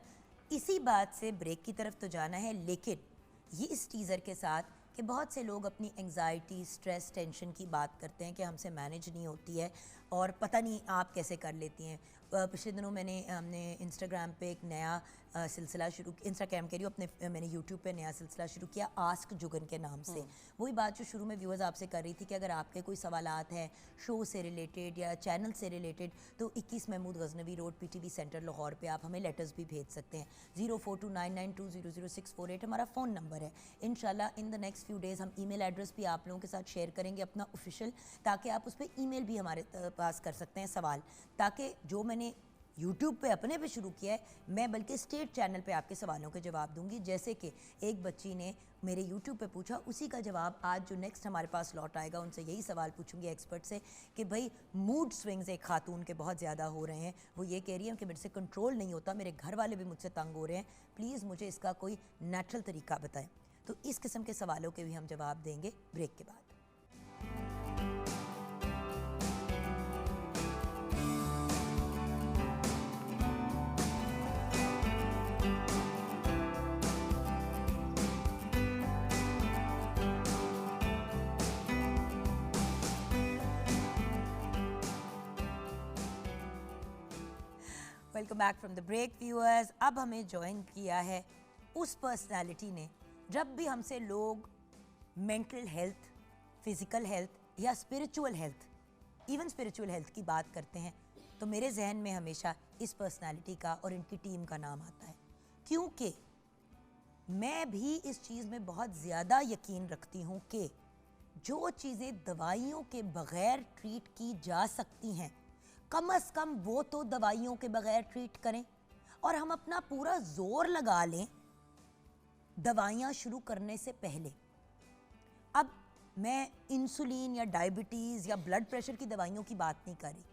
इसी बात से ब्रेक की तरफ तो जाना है, लेकिन ये इस टीज़र के साथ कि बहुत से लोग अपनी एंग्जाइटी, स्ट्रेस, टेंशन की बात करते हैं कि हमसे मैनेज नहीं होती है, और पता नहीं आप कैसे कर लेती हैं। पिछले दिनों हमने इंस्टाग्राम पे एक नया सिलसिला शुरू, इंस्टाग्राम कह रही हूँ, मैंने यूट्यूब पे नया सिलसिला शुरू किया आस्क जुगन के नाम से। वही बात जो शुरू में व्यूअर्स आपसे कर रही थी कि अगर आपके कोई सवालात हैं शो से रिलेटेड या चैनल से रिलेटेड, तो 21 Mahmood Ghaznavi road PTV centre Lahore पे आप हमें लेटर्स भी भेज सकते हैं। 042992000648 हमारा फ़ोन नंबर है। इंशाल्लाह in the next few days हम ईमेल एड्रेस भी आप लोगों के साथ शेयर करेंगे अपना ऑफिशियल, ताकि आप उस पर ईमेल भी हमारे पास कर सकते हैं सवाल, ताकि जो मैंने यूट्यूब पे अपने पे शुरू किया है, मैं बल्कि स्टेट चैनल पे आपके सवालों के जवाब दूंगी। जैसे कि एक बच्ची ने मेरे यूट्यूब पे पूछा, उसी का जवाब आज जो नेक्स्ट हमारे पास लौट आएगा उनसे यही सवाल पूछूंगी एक्सपर्ट से कि भाई मूड स्विंग्स एक खातून के बहुत ज़्यादा हो रहे हैं, वो ये कह रही है कि मेरे से कंट्रोल नहीं होता, मेरे घर वाले भी मुझसे तंग हो रहे हैं, प्लीज़ मुझे इसका कोई नेचुरल तरीका बताएं। तो इस किस्म के सवालों के भी हम जवाब देंगे ब्रेक के बाद। Welcome back from the break viewers. अब हमें ज्वाइन किया है उस पर्सनालिटी ने, जब भी हमसे लोग मेंटल हेल्थ, फिज़िकल हेल्थ या spiritual health, even spiritual health की बात करते हैं, तो मेरे जहन में हमेशा इस पर्सनालिटी का और इनकी टीम का नाम आता है, क्योंकि मैं भी इस चीज़ में बहुत ज़्यादा यकीन रखती हूँ कि जो चीज़ें दवाइयों के बग़ैर ट्रीट की जा सकती हैं, कम से कम वो तो दवाइयों के बगैर ट्रीट करें, और हम अपना पूरा जोर लगा लें दवाइयाँ शुरू करने से पहले। अब मैं इंसुलिन या डायबिटीज़ या ब्लड प्रेशर की दवाइयों की बात नहीं कर रही,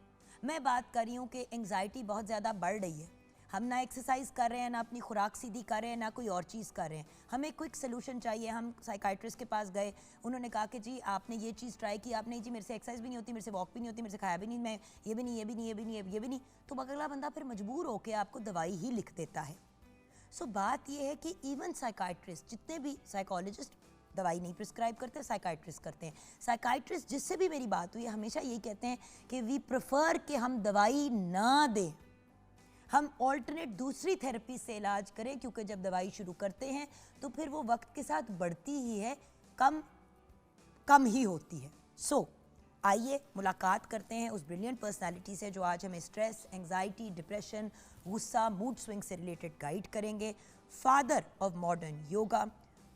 मैं बात कर रही हूँ कि एंग्जाइटी बहुत ज़्यादा बढ़ रही है, हम ना एक्सरसाइज कर रहे हैं, ना अपनी खुराक सीधी कर रहे हैं, ना कोई और चीज़ कर रहे हैं, हमें क्विक सोल्यूशन चाहिए। हम साइकाइट्रिस्ट के पास गए, उन्होंने कहा कि जी आपने ये चीज़ ट्राई की, आपने जी मेरे से एक्सरसाइज भी नहीं होती, मेरे से वॉक भी नहीं होती, मेरे से खाया भी नहीं, मैं ये भी नहीं, ये भी नहीं, ये भी नहीं, ये भी नहीं, तो अगला बंदा फिर मजबूर होकर आपको दवाई ही लिख देता है। सो बात यह है कि इवन साइकाइट्रिस्ट, जितने भी साइकोलॉजिस्ट दवाई नहीं प्रिस्क्राइब करते, साइकाइट्रिस्ट करते हैं। साइकाइट्रिस्ट जिससे भी मेरी बात हुई हमेशा यही कहते हैं कि वी प्रेफर कि हम दवाई ना दें, हम ऑल्टरनेट दूसरी थेरेपी से इलाज करें, क्योंकि जब दवाई शुरू करते हैं तो फिर वो वक्त के साथ बढ़ती ही है, कम ही होती है। सो आइए मुलाकात करते हैं उस ब्रिलियंट पर्सनालिटी से जो आज हमें स्ट्रेस, एंग्जाइटी, डिप्रेशन, गुस्सा, मूड स्विंग से रिलेटेड गाइड करेंगे। फादर ऑफ मॉडर्न योगा,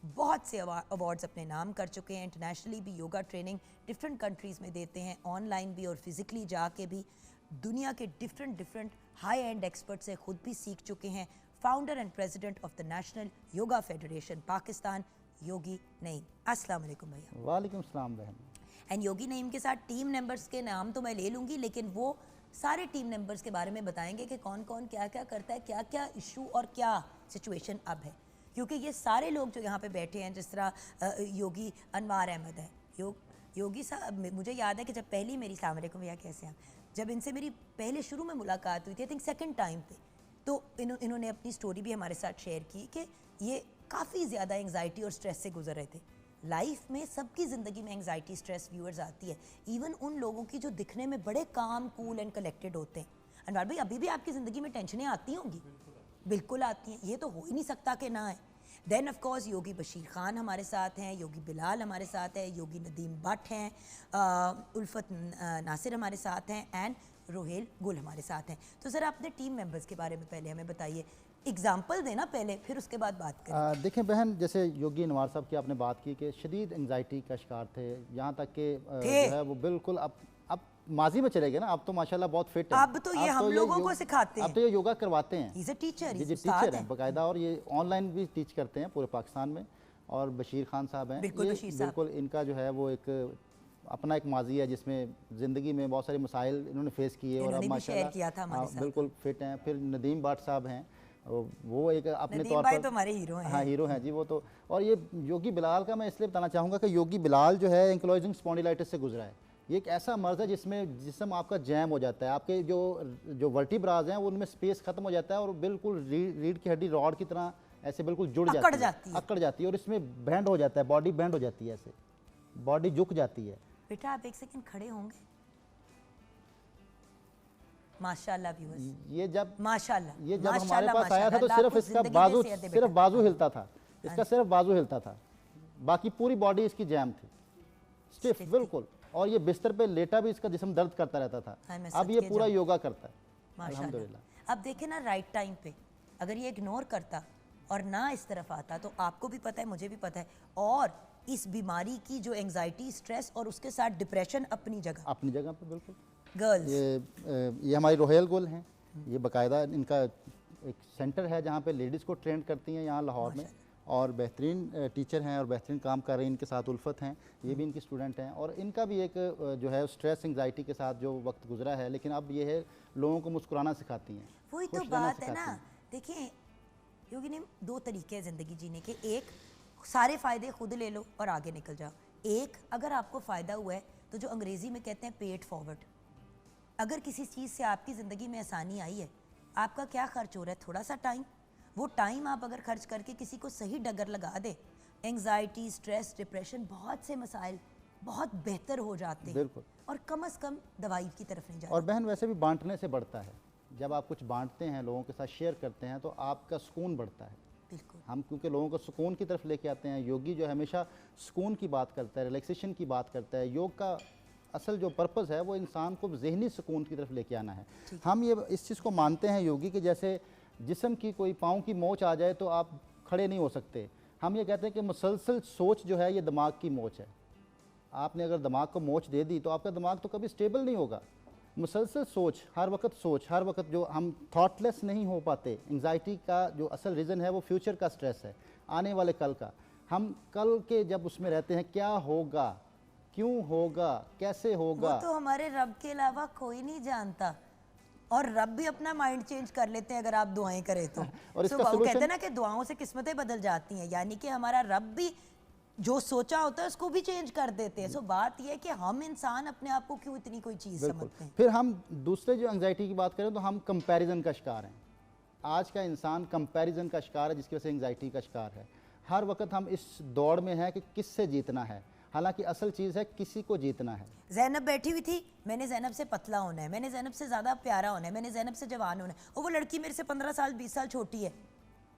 बहुत से अवार्ड्स अपने नाम कर चुके हैं, इंटरनेशनली भी योगा ट्रेनिंग डिफरेंट कंट्रीज़ में देते हैं, ऑनलाइन भी और फिज़िकली जाके भी, दुनिया के डिफरेंट हाई एंड एक्सपर्ट से खुद भी सीख चुके हैं। Founder and president of the national yoga federation Pakistan, Yogi Naeem. अस्सलाम वालेकुम भैया। वालेकुम सलाम बहन। एंड योगी नईम के साथ टीम मेंबर्स के नाम तो मैं ले लूँगी, लेकिन वो सारे टीम मेंबर्स के बारे में बताएंगे कि कौन कौन क्या क्या करता है, क्या क्या इशू और क्या सिचुएशन अब है, क्योंकि ये सारे लोग जो यहाँ पे बैठे हैं, जिस तरह योगी अनवार अहमद है, योगी साहब, मुझे याद है कि जब पहली मेरी, अस्सलाम वालेकुम भैया कैसे हैं, जब इनसे मेरी पहले शुरू में मुलाकात हुई थी, आई थिंक सेकंड टाइम पे, तो इन्होंने अपनी स्टोरी भी हमारे साथ शेयर की कि ये काफ़ी ज़्यादा एंग्जाइटी और स्ट्रेस से गुजर रहे थे। लाइफ में सबकी ज़िंदगी में एंग्जाइटी, स्ट्रेस व्यूअर्स आती है, इवन उन लोगों की जो दिखने में बड़े काम, कूल एंड कलेक्टेड होते हैं। अनवार भाई, अभी भी आपकी ज़िंदगी में टेंशनें आती होंगी? बिल्कुल आती हैं, ये तो हो ही नहीं सकता कि ना है। देन ऑफ कोर्स योगी बशीर खान हमारे साथ हैं, योगी बिलाल हमारे साथ है, योगी नदीम भट्ट हैं, उल्फत नासिर हमारे साथ हैं, एंड रोहेल गुल हमारे साथ हैं। तो सर अपने टीम मेंबर्स के बारे में पहले हमें बताइए, एग्जाम्पल देना पहले, फिर उसके बाद बात करें। देखें बहन, जैसे योगी अनवार साहब की आपने बात की कि शदीद एंग्जाइटी का शिकार थे, यहाँ तक कि जो है वो बिल्कुल अब माजी में चले गए ना, अब तो माशाल्लाह बहुत फिट है। अब तो ये हम लोगों को सिखाते हैं, अब तो ये योगा करवाते हैं, He's a teacher, ji teacher हैं बाकायदा, और ये ऑनलाइन भी टीच करते हैं पूरे पाकिस्तान में। और बशीर खान साहब हैं, बिल्कुल इनका जो है वो एक अपना एक माजी है जिसमें ज़िंदगी में बहुत सारे मसाइल इन्होंने फेस किए, और अब माशाल्लाह बिल्कुल फिट हैं। फिर नदीम भट्ट साहब हैं, वो एक अपने तौर पर तो हमारे हीरो हैं। हाँ, हीरो हैं जी वो तो। और ये योगी बिलाल का मैं इसलिए बताना चाहूँगा कि योगी बिलाल जो है एंक्लोजिंग स्पॉन्डिलाइटिस से गुजरा है। ये एक ऐसा मर्ज़ है जिसमें जिस्म आपका जैम हो जाता है, आपके जो वर्टिब्राज हैं उनमें स्पेस खत्म हो जाता है, और बिल्कुल रीढ़ की हड्डी रॉड की तरह ऐसे बिल्कुल जुड़ जाती है, अकड़ जाती है, और इसमें बैंड हो जाता है, बॉडी बैंड हो जाती है, ऐसे बॉडी झुक जाती है। बेटा आप एक सेकंड खड़े होंगे, माशाल्लाह व्यूअर्स, ये जब माशाल्लाह, ये जब हमारे माशाल्लाह, पास आया था तो माशाल्लाह, सिर्फ आपको इसका जिंदगी बाजू, में सेहत दे सिर्फ बेटा। बाजू हिलता था, इसका सिर्फ बाजू हिलता था, बाकी पूरी बॉडी इसकी जैम थी, स्टिफ बिल्कुल, और ये बिस्तर पे लेटा भी इसका जिस्म दर्द करता रहता था। हाँ, मैं अब ये सदके पूरा जाऊं। योगा करता है माशाल्लाह। अल्हम्दुलिल्लाह। अब देखे ना राइट टाइम पे अगर ये इग्नोर करता और ना इस तरफ आता तो आपको भी पता है, मुझे भी पता है, और इस बीमारी की जो एंजाइटी, स्ट्रेस और उसके साथ डिप्रेशन अपनी जगह पे बिल्कुल। गर्ल्स, ये हमारी रोहेल गुल हैं, ये बाकायदा इनका एक सेंटर है जहाँ पे लेडीज़ को ट्रेन करती हैं यहाँ लाहौर में, और बेहतरीन टीचर हैं और बेहतरीन काम कर रहे हैं, इनके साथ उल्फत हैं, ये भी इनकी स्टूडेंट हैं, और इनका भी एक जो है स्ट्रेस एंग्जाइटी के साथ जो वक्त गुजरा है, लेकिन अब ये है लोगों को मुस्कुराना सिखाती हैं। वही तो खुश रहना बात है सिखाती ना। हैं। देखिए योगिनी, दो तरीके हैं ज़िंदगी जीने के, एक सारे फ़ायदे खुद ले लो और आगे निकल जाओ, एक अगर आपको फ़ायदा हुआ है तो जो अंग्रेज़ी में कहते हैं पेड फॉरवर्ड, अगर किसी चीज़ से आपकी ज़िंदगी में आसानी आई है, आपका क्या खर्च हो रहा है, थोड़ा सा टाइम, वो टाइम आप अगर खर्च करके किसी को सही डगर लगा दे, एंग्जाइटी, स्ट्रेस, डिप्रेशन, बहुत से मसाइल बहुत बेहतर हो जाते हैं, बिल्कुल। और कम से कम दवाई की तरफ नहीं जाते। और बहन वैसे भी बांटने से बढ़ता है, जब आप कुछ बांटते हैं, लोगों के साथ शेयर करते हैं, तो आपका सुकून बढ़ता है। बिल्कुल। हम क्योंकि लोगों को सुकून की तरफ लेके आते हैं, योगी जो हमेशा सुकून की बात करता है, रिलैक्सेशन की बात करता है। योग का असल जो पर्पज़ है वो इंसान को जहनी सुकून की तरफ लेके आना है। हम ये इस चीज़ को मानते हैं योगी कि जैसे जिस्म की कोई पाँव की मोच आ जाए तो आप खड़े नहीं हो सकते, हम ये कहते हैं कि मुसलसल सोच जो है ये दिमाग की मोच है। आपने अगर दिमाग को मोच दे दी तो आपका दिमाग तो कभी स्टेबल नहीं होगा। मुसलसल सोच, हर वक्त जो हम थॉटलेस नहीं हो पाते, एंग्जाइटी का जो असल रीज़न है वो फ्यूचर का स्ट्रेस है, आने वाले कल का। हम कल के जब उसमें रहते हैं, क्या होगा, क्यों होगा, कैसे होगा, वो तो हमारे रब के अलावा कोई नहीं जानता, और रब भी अपना माइंड चेंज कर लेते हैं अगर आप दुआएं करें तो। और इसका वो कहते हैं solution- ना कि दुआओं से किस्मतें बदल जाती हैं, यानी कि हमारा रब भी जो सोचा होता है उसको भी चेंज कर देते हैं। सो बात यह है कि हम इंसान अपने आप को क्यों इतनी कोई चीज़ बिल्कुल। समझते हैं। फिर हम दूसरे जो एंग्जाइटी की बात करें तो हम कंपैरिजन का शिकार हैं। आज का इंसान कंपैरिजन का शिकार है, जिसकी वजह से एंग्जाइटी का शिकार है। हर वक्त हम इस दौड़ में हैं कि किससे जीतना है, हालांकि असल चीज़ है किसी को जीतना है। जैनब बैठी हुई थी, मैंने जैनब से पतला होना है, मैंने जैनब से ज़्यादा प्यारा होना है, मैंने जैनब से जवान होना है, और वो लड़की मेरे से 15 साल 20 साल छोटी है,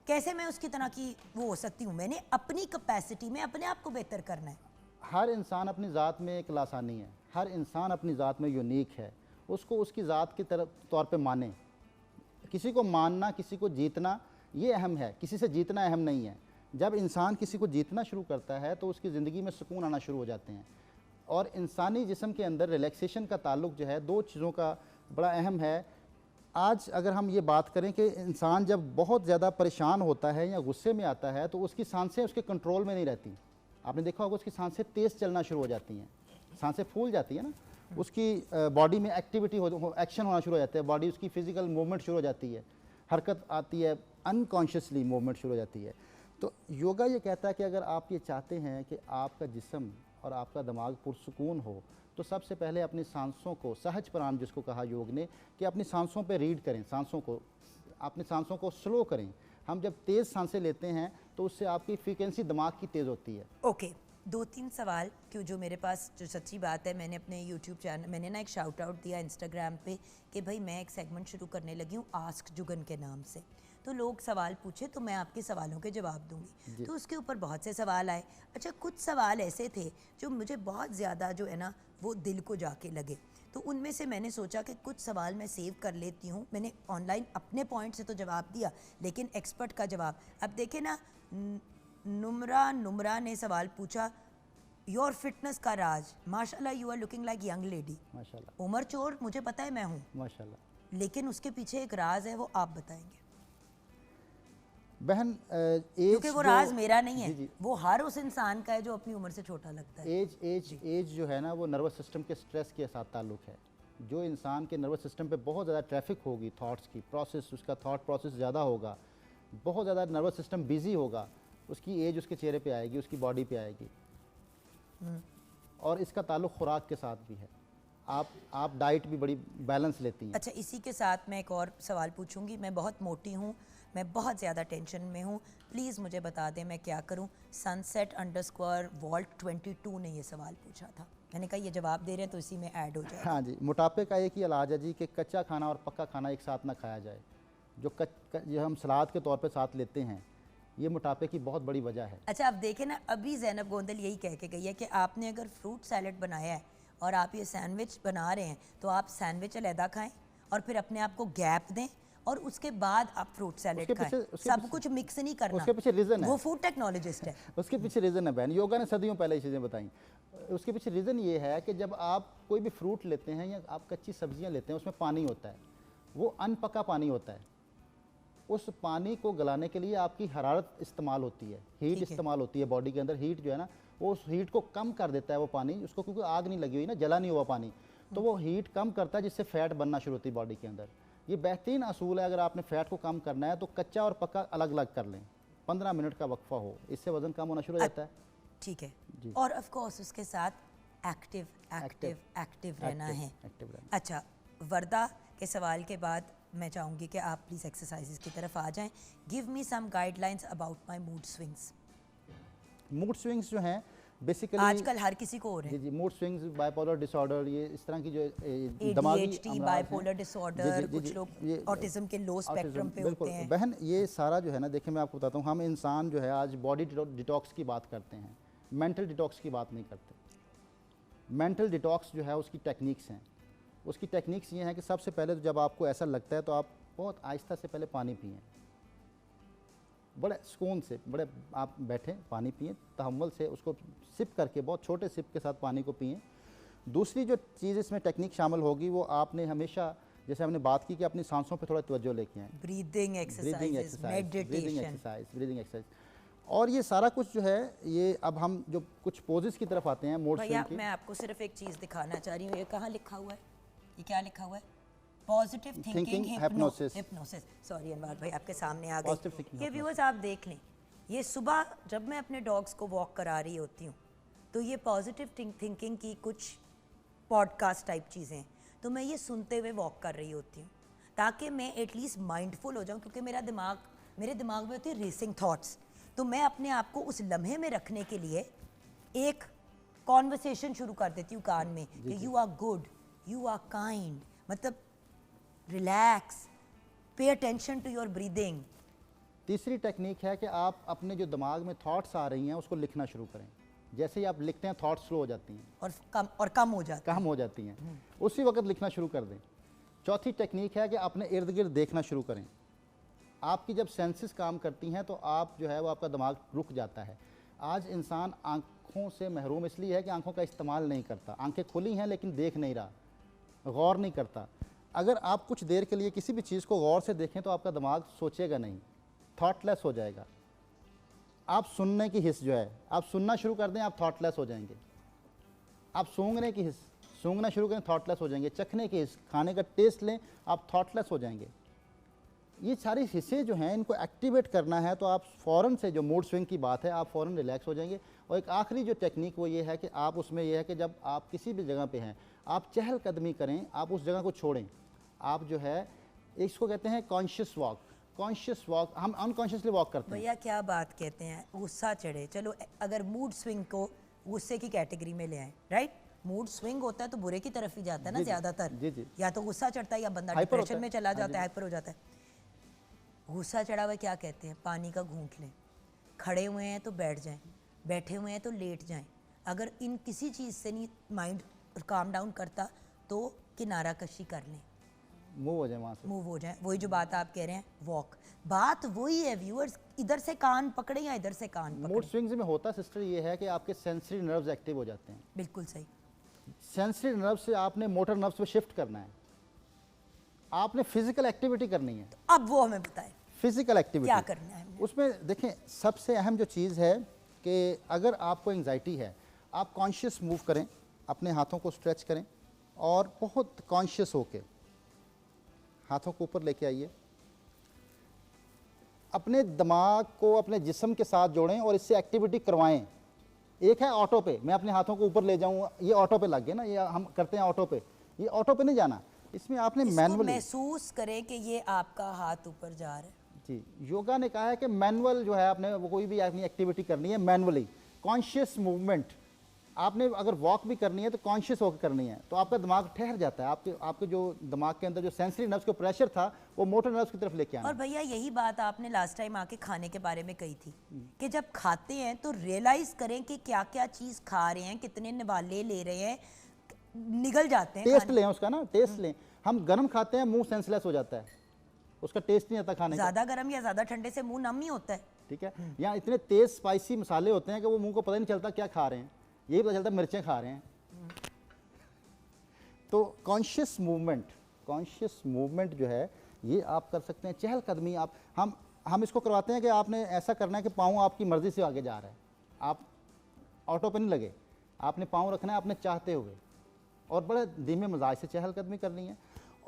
कैसे मैं उसकी तरह की वो हो सकती हूँ। मैंने अपनी कैपेसिटी में अपने आप को बेहतर करना है। हर इंसान अपनी ज़ात में एक लासानी है, हर इंसान अपनी ज़ात में यूनिक है, उसको उसकी ज़ात की तरफ तौर पे माने। किसी को मानना, किसी को जीतना ये अहम है, किसी से जीतना अहम नहीं है। जब इंसान किसी को जीतना शुरू करता है तो उसकी ज़िंदगी में सुकून आना शुरू हो जाते हैं। और इंसानी जिस्म के अंदर रिलैक्सेशन का ताल्लुक जो है दो चीज़ों का बड़ा अहम है। आज अगर हम ये बात करें कि इंसान जब बहुत ज़्यादा परेशान होता है या गुस्से में आता है तो उसकी सांसें उसके कंट्रोल में नहीं रहती। आपने देखा होगा उसकी सांसें तेज़ चलना शुरू हो जाती हैं, सांसें फूल जाती है ना, उसकी बॉडी में एक्टिविटी एक्शन होना शुरू हो जाता है, बॉडी उसकी फ़िज़िकल मूवमेंट शुरू हो जाती है, हरकत आती है, अनकॉन्शियसली मूवमेंट शुरू हो जाती है। तो योगा ये कहता है कि अगर आप ये चाहते हैं कि आपका जिस्म और आपका दिमाग पुरसुकून हो तो सबसे पहले अपनी सांसों को, सहज प्राण जिसको कहा योग ने, कि अपनी सांसों पे रीड करें, अपनी सांसों को स्लो करें। हम जब तेज़ सांसें लेते हैं तो उससे आपकी फ्रीक्वेंसी दिमाग की तेज़ होती है। ओके, 2-3 सवाल क्यों जो मेरे पास, जो सच्ची बात है, मैंने अपने यूट्यूब चैनल, मैंने ना एक शाउट आउट दिया इंस्टाग्राम पे कि भाई मैं एक सेगमेंट शुरू करने लगी हूँ आस्क जुगन के नाम से, तो लोग सवाल पूछे तो मैं आपके सवालों के जवाब दूंगी। तो उसके ऊपर बहुत से सवाल आए। अच्छा, कुछ सवाल ऐसे थे जो मुझे बहुत ज़्यादा जो है ना वो दिल को जाके लगे, तो उनमें से मैंने सोचा कि कुछ सवाल मैं सेव कर लेती हूँ। मैंने ऑनलाइन अपने पॉइंट से तो जवाब दिया, लेकिन एक्सपर्ट का जवाब, अब देखें ना, नुमरा ने सवाल पूछा, योर फिटनेस का राज, माशाल्लाह you are looking like young lady. माशाल्लाह। उमर चोर मुझे पता है मैं हूँ, माशाल्लाह। लेकिन उसके पीछे एक राज है, वो आप बताएंगे। बहन क्योंकि वो राज मेरा नहीं है, जी। वो हर उस इंसान का है जो अपनी उम्र से छोटा लगता है। एज जो है ना वो नर्वस सिस्टम के स्ट्रेस के साथ ताल्लुक है। जो इंसान के नर्वस सिस्टम पे बहुत ज़्यादा ट्रैफिक होगी, थॉट्स की प्रोसेस, उसका थॉट प्रोसेस ज़्यादा होगा, बहुत ज़्यादा नर्वस सिस्टम बिजी होगा, उसकी एज उसके चेहरे पे आएगी, उसकी बॉडी पे आएगी। और इसका ताल्लुक खुराक के साथ भी है। आप डाइट भी बड़ी बैलेंस लेती हैं। अच्छा, इसी के साथ मैं एक और सवाल पूछूंगी। मैं बहुत मोटी हूँ, मैं बहुत ज़्यादा टेंशन में हूँ, प्लीज़ मुझे बता दें मैं क्या करूँ। सनसेट_वॉल्ट 22 ने ये सवाल पूछा था। मैंने कहा ये जवाब दे रहे हैं तो इसी में ऐड हो जाए। हाँ जी, मोटापे का एक ही इलाज है जी कि कच्चा खाना और पक्का खाना एक साथ ना खाया जाए। जो हम सलाद के तौर पे साथ लेते हैं, ये मोटापे की बहुत बड़ी वजह है। अच्छा, आप देखें ना, अभी ज़ैनब गोंदल यही कह के गई है कि आपने अगर फ्रूट सैलेड बनाया है और आप ये सैंडविच बना रहे हैं तो आप सैंडविच अलहदा खाएं और फिर अपने आप को गैप दें और उसके बाद आप फ्रूट सैलेड खाएं। सब कुछ मिक्स नहीं करना। उसके पीछे रीज़न है, वो फूड टेक्नोलॉजिस्ट है। उसके पीछे रीज़न है बहन, योगा ने सदियों पहले ये चीज़ें बताई। उसके पीछे रीज़न ये है कि जब आप कोई भी फ्रूट लेते हैं या आप कच्ची सब्जियां लेते हैं, उसमें पानी होता है, वो अनपका पानी होता है। उस पानी को गलाने के लिए आपकी हरारत इस्तेमाल होती है, हीट इस्तेमाल होती है बॉडी के अंदर। हीट जो है ना, वो उस हीट को कम कर देता है वो पानी, उसको क्योंकि आग नहीं लगी हुई ना, जला नहीं हुआ पानी, तो वो हीट कम करता है जिससे फैट बनना शुरू होती है बॉडी के अंदर। ये बेहतरीन असूल है। अगर आपने फैट को कम करना है तो कच्चा और पक्का अलग अलग कर लें, 15 मिनट का वक्फा हो, इससे वजन कम होना शुरू हो जाता है। ठीक है जी। और ऑफ कोर्स उसके साथ एक्टिव एक्टिव एक्टिव रहना है। एक्टिव रहना। अच्छा, वर्दा के सवाल के बाद मैं चाहूँगी कि आप प्लीज़ एक्सरसाइजेस की तरफ आ जाएं। Give me some guidelines about my mood swings. Mood swings जो हैं बेसिकली आजकल हर किसी को हो रहे जी हैं। जी, मूड स्विंग्स, बाइपोलर डिसऑर्डर, ये इस तरह की जो दिमागी ADHD, अमराज हैं। बाइपोलर जी, डिसऑर्डर, जी, जी, कुछ जी, लोग ये ऑटिज्म के लो स्पेक्ट्रम पे बिल्कुल होते हैं। बहन, ये सारा जो है ना, देखिए मैं आपको बताता हूँ, हम इंसान जो है आज बॉडी डिटॉक्स की बात करते हैं, मेंटल डिटॉक्स की बात नहीं करते। मेंटल डिटॉक्स जो है उसकी टेक्निक्स हैं। उसकी टेक्निक्स ये हैं कि सबसे पहले तो जब आपको ऐसा लगता है तो आप बहुत आहिस्ता से पहले पानी पिएं, बड़े सुकून से, बड़े आप बैठें, पानी पिएं, तहम्मुल से उसको सिप करके, बहुत छोटे सिप के साथ पानी को पिएं। दूसरी जो चीज़ इसमें टेक्निक शामिल होगी वो आपने हमेशा, जैसे हमने बात की कि अपनी सांसों पे थोड़ा तवज्जो लेके आएँ, breathing exercises, meditation. Breathing exercise, और ये सारा कुछ जो है, ये अब हम जो कुछ पोजेस की तरफ आते हैं मूड भैया स्विंग की। मैं आपको सिर्फ एक चीज़ दिखाना चाह रही हूँ। ये कहाँ लिखा हुआ है? ये क्या लिखा हुआ है? Positive thinking hypnosis। Hypnosis. Sorry Anwar भाई, आपके सामने आ Positive गई। thinking ये व्यूअर्स आप देख लें, ये सुबह जब मैं अपने डॉग्स को वॉक करा रही होती हूँ तो ये पॉजिटिव थिंकिंग की कुछ पॉडकास्ट टाइप चीज़ें, तो मैं ये सुनते हुए वॉक कर रही होती हूँ ताकि मैं एटलीस्ट माइंडफुल हो जाऊँ, क्योंकि मेरे दिमाग में होती है रेसिंग थॉट्स। तो मैं अपने आप को उस लम्हे में रखने के लिए एक कॉन्वर्सेशन शुरू कर देती हूँ कान में कि you are good, you are kind, मतलब relax, pay attention to your breathing. तीसरी टेक्निक है कि आप अपने जो दिमाग में थॉट्स आ रही हैं उसको लिखना शुरू करें। जैसे ही आप लिखते हैं थॉट्स स्लो हो जाती हैं और कम हो जाता है। कम हो जाती हैं, उसी वक्त लिखना शुरू कर दें। चौथी टेक्निक है कि अपने इर्द गिर्द देखना शुरू करें। आपकी जब सेंसेस काम करती हैं तो आप जो है वो आपका दिमाग रुक जाता है। आज इंसान आँखों से महरूम इसलिए है कि आँखों का इस्तेमाल नहीं करता। आंखें खुली हैं लेकिन देख नहीं रहा, गौर नहीं करता। अगर आप कुछ देर के लिए किसी भी चीज़ को गौर से देखें तो आपका दिमाग सोचेगा नहीं, थॉटलेस हो जाएगा। आप सुनने की हिस्स जो है, आप सुनना शुरू कर दें, आप थॉटलेस हो जाएंगे। आप सूंघने की हिस्स, सूंघना शुरू करें, थॉटलेस हो जाएंगे। चखने की हिस्स, खाने का टेस्ट लें, आप थॉटलेस हो जाएंगे। ये सारी हिस्से जो हैं इनको एक्टिवेट करना है तो आप फ़ौरन से, जो मूड स्विंग की बात है, आप फ़ौरन रिलैक्स हो जाएंगे। और एक आखिरी जो टेक्निक वो ये है कि आप उसमें ये है कि जब आप किसी भी जगह पे हैं, आप चहलकदमी करें, आप उस जगह को छोड़ें। आप जो है इसको कहते हैं कॉन्शियस वॉक। कॉन्शियस वॉक, हम अनकॉन्शियसली वॉक करते हैं। भैया क्या बात कहते हैं, गुस्सा चढ़े, चलो अगर मूड स्विंग को गुस्से की कैटेगरी में ले आए, राइट? मूड स्विंग होता है तो बुरे की तरफ ही जाता है ना ज़्यादातर। जी जी, या तो गुस्सा चढ़ता है या बंदा हाइपर डिप्रेशन होता में है। चला हाँ जाता जी। है, हाइपर हो जाता है। गुस्सा चढ़ा हुआ क्या कहते हैं? पानी का घूंट लें। खड़े हुए हैं तो बैठ जाएं, बैठे हुए हैं तो लेट जाएं। अगर इन किसी चीज़ से नहीं माइंड काम डाउन करता तो किनारा कशी कर लें, मूव हो जाए वहाँ से। मूव हो जाए। वही जो बात आप कह रहे हैं, वॉक, बात वही है व्यूअर्स। इधर से कान पकड़े या इधर से कान मूड पकड़े, स्विंग्स में होता सिस्टर ये है कि आपके सेंसरी नर्व्स एक्टिव हो जाते हैं। बिल्कुल सही। सेंसरी नर्व से आपने मोटर नर्व्स पे शिफ्ट करना है। आपने फिजिकल एक्टिविटी करनी है। अब वो हमें बताएं फिजिकल एक्टिविटी क्या करना है हमने? उसमें देखें, सबसे अहम जो चीज़ है कि अगर आपको एंजाइटी है, आप कॉन्शियस मूव करें, अपने हाथों को स्ट्रेच करें और बहुत कॉन्शियस होके हाथों को ऊपर लेके आइए। अपने दिमाग को अपने जिस्म के साथ जोड़ें और इससे एक्टिविटी करवाएं। एक है ऑटो पे, मैं अपने हाथों को ऊपर ले जाऊँ, ये ऑटो पे लग गया ना, ये हम करते हैं ऑटो पे। ये ऑटो पे नहीं जाना, इसमें आपने इसको मैनुअली महसूस करें कि ये आपका हाथ ऊपर जा रहा है। जी। योगा ने कहा है कि मैनुअल जो है आपने वो कोई भी अपनी एक्टिविटी करनी है मैनुअली, कॉन्शियस मूवमेंट। आपने अगर वॉक भी करनी है तो कॉन्शियस होकर करनी है, तो आपका दिमाग ठहर जाता है, आपके आपके जो दिमाग के अंदर जो सेंसरी नर्व्स को प्रेशर था वो मोटर नर्व्स की तरफ लेके आना। और भैया यही बात आपने लास्ट टाइम आके खाने के बारे में कही थी कि जब खाते हैं तो रियलाइज करें कि क्या क्या चीज़ खा रहे हैं, कितने निवाले ले रहे हैं, निगल जाते हैं टेस्ट खाने। लें उसका ना, टेस्ट लें। हम गर्म खाते हैं, मुंह सेंसलेस हो जाता है, उसका टेस्ट नहीं आता खाने का। ज़्यादा गर्म या ज़्यादा ठंडे से मुंह नम ही होता है। ठीक है, यहाँ इतने तेज स्पाइसी मसाले होते हैं कि वो मुंह को पता नहीं चलता क्या खा रहे हैं, यही पता चलता है मिर्चें खा रहे हैं। तो कॉन्शियस मूवमेंट जो है ये आप कर सकते हैं। चहलकदमी आप हम इसको करवाते हैं कि आपने ऐसा करना है कि पाँव आपकी मर्जी से आगे जा रहा है, आप ऑटो पे नहीं लगे, आपने पाँव रखना है अपने चाहते हुए, और बड़े धीमे मिजाज से चहलकदमी करनी है।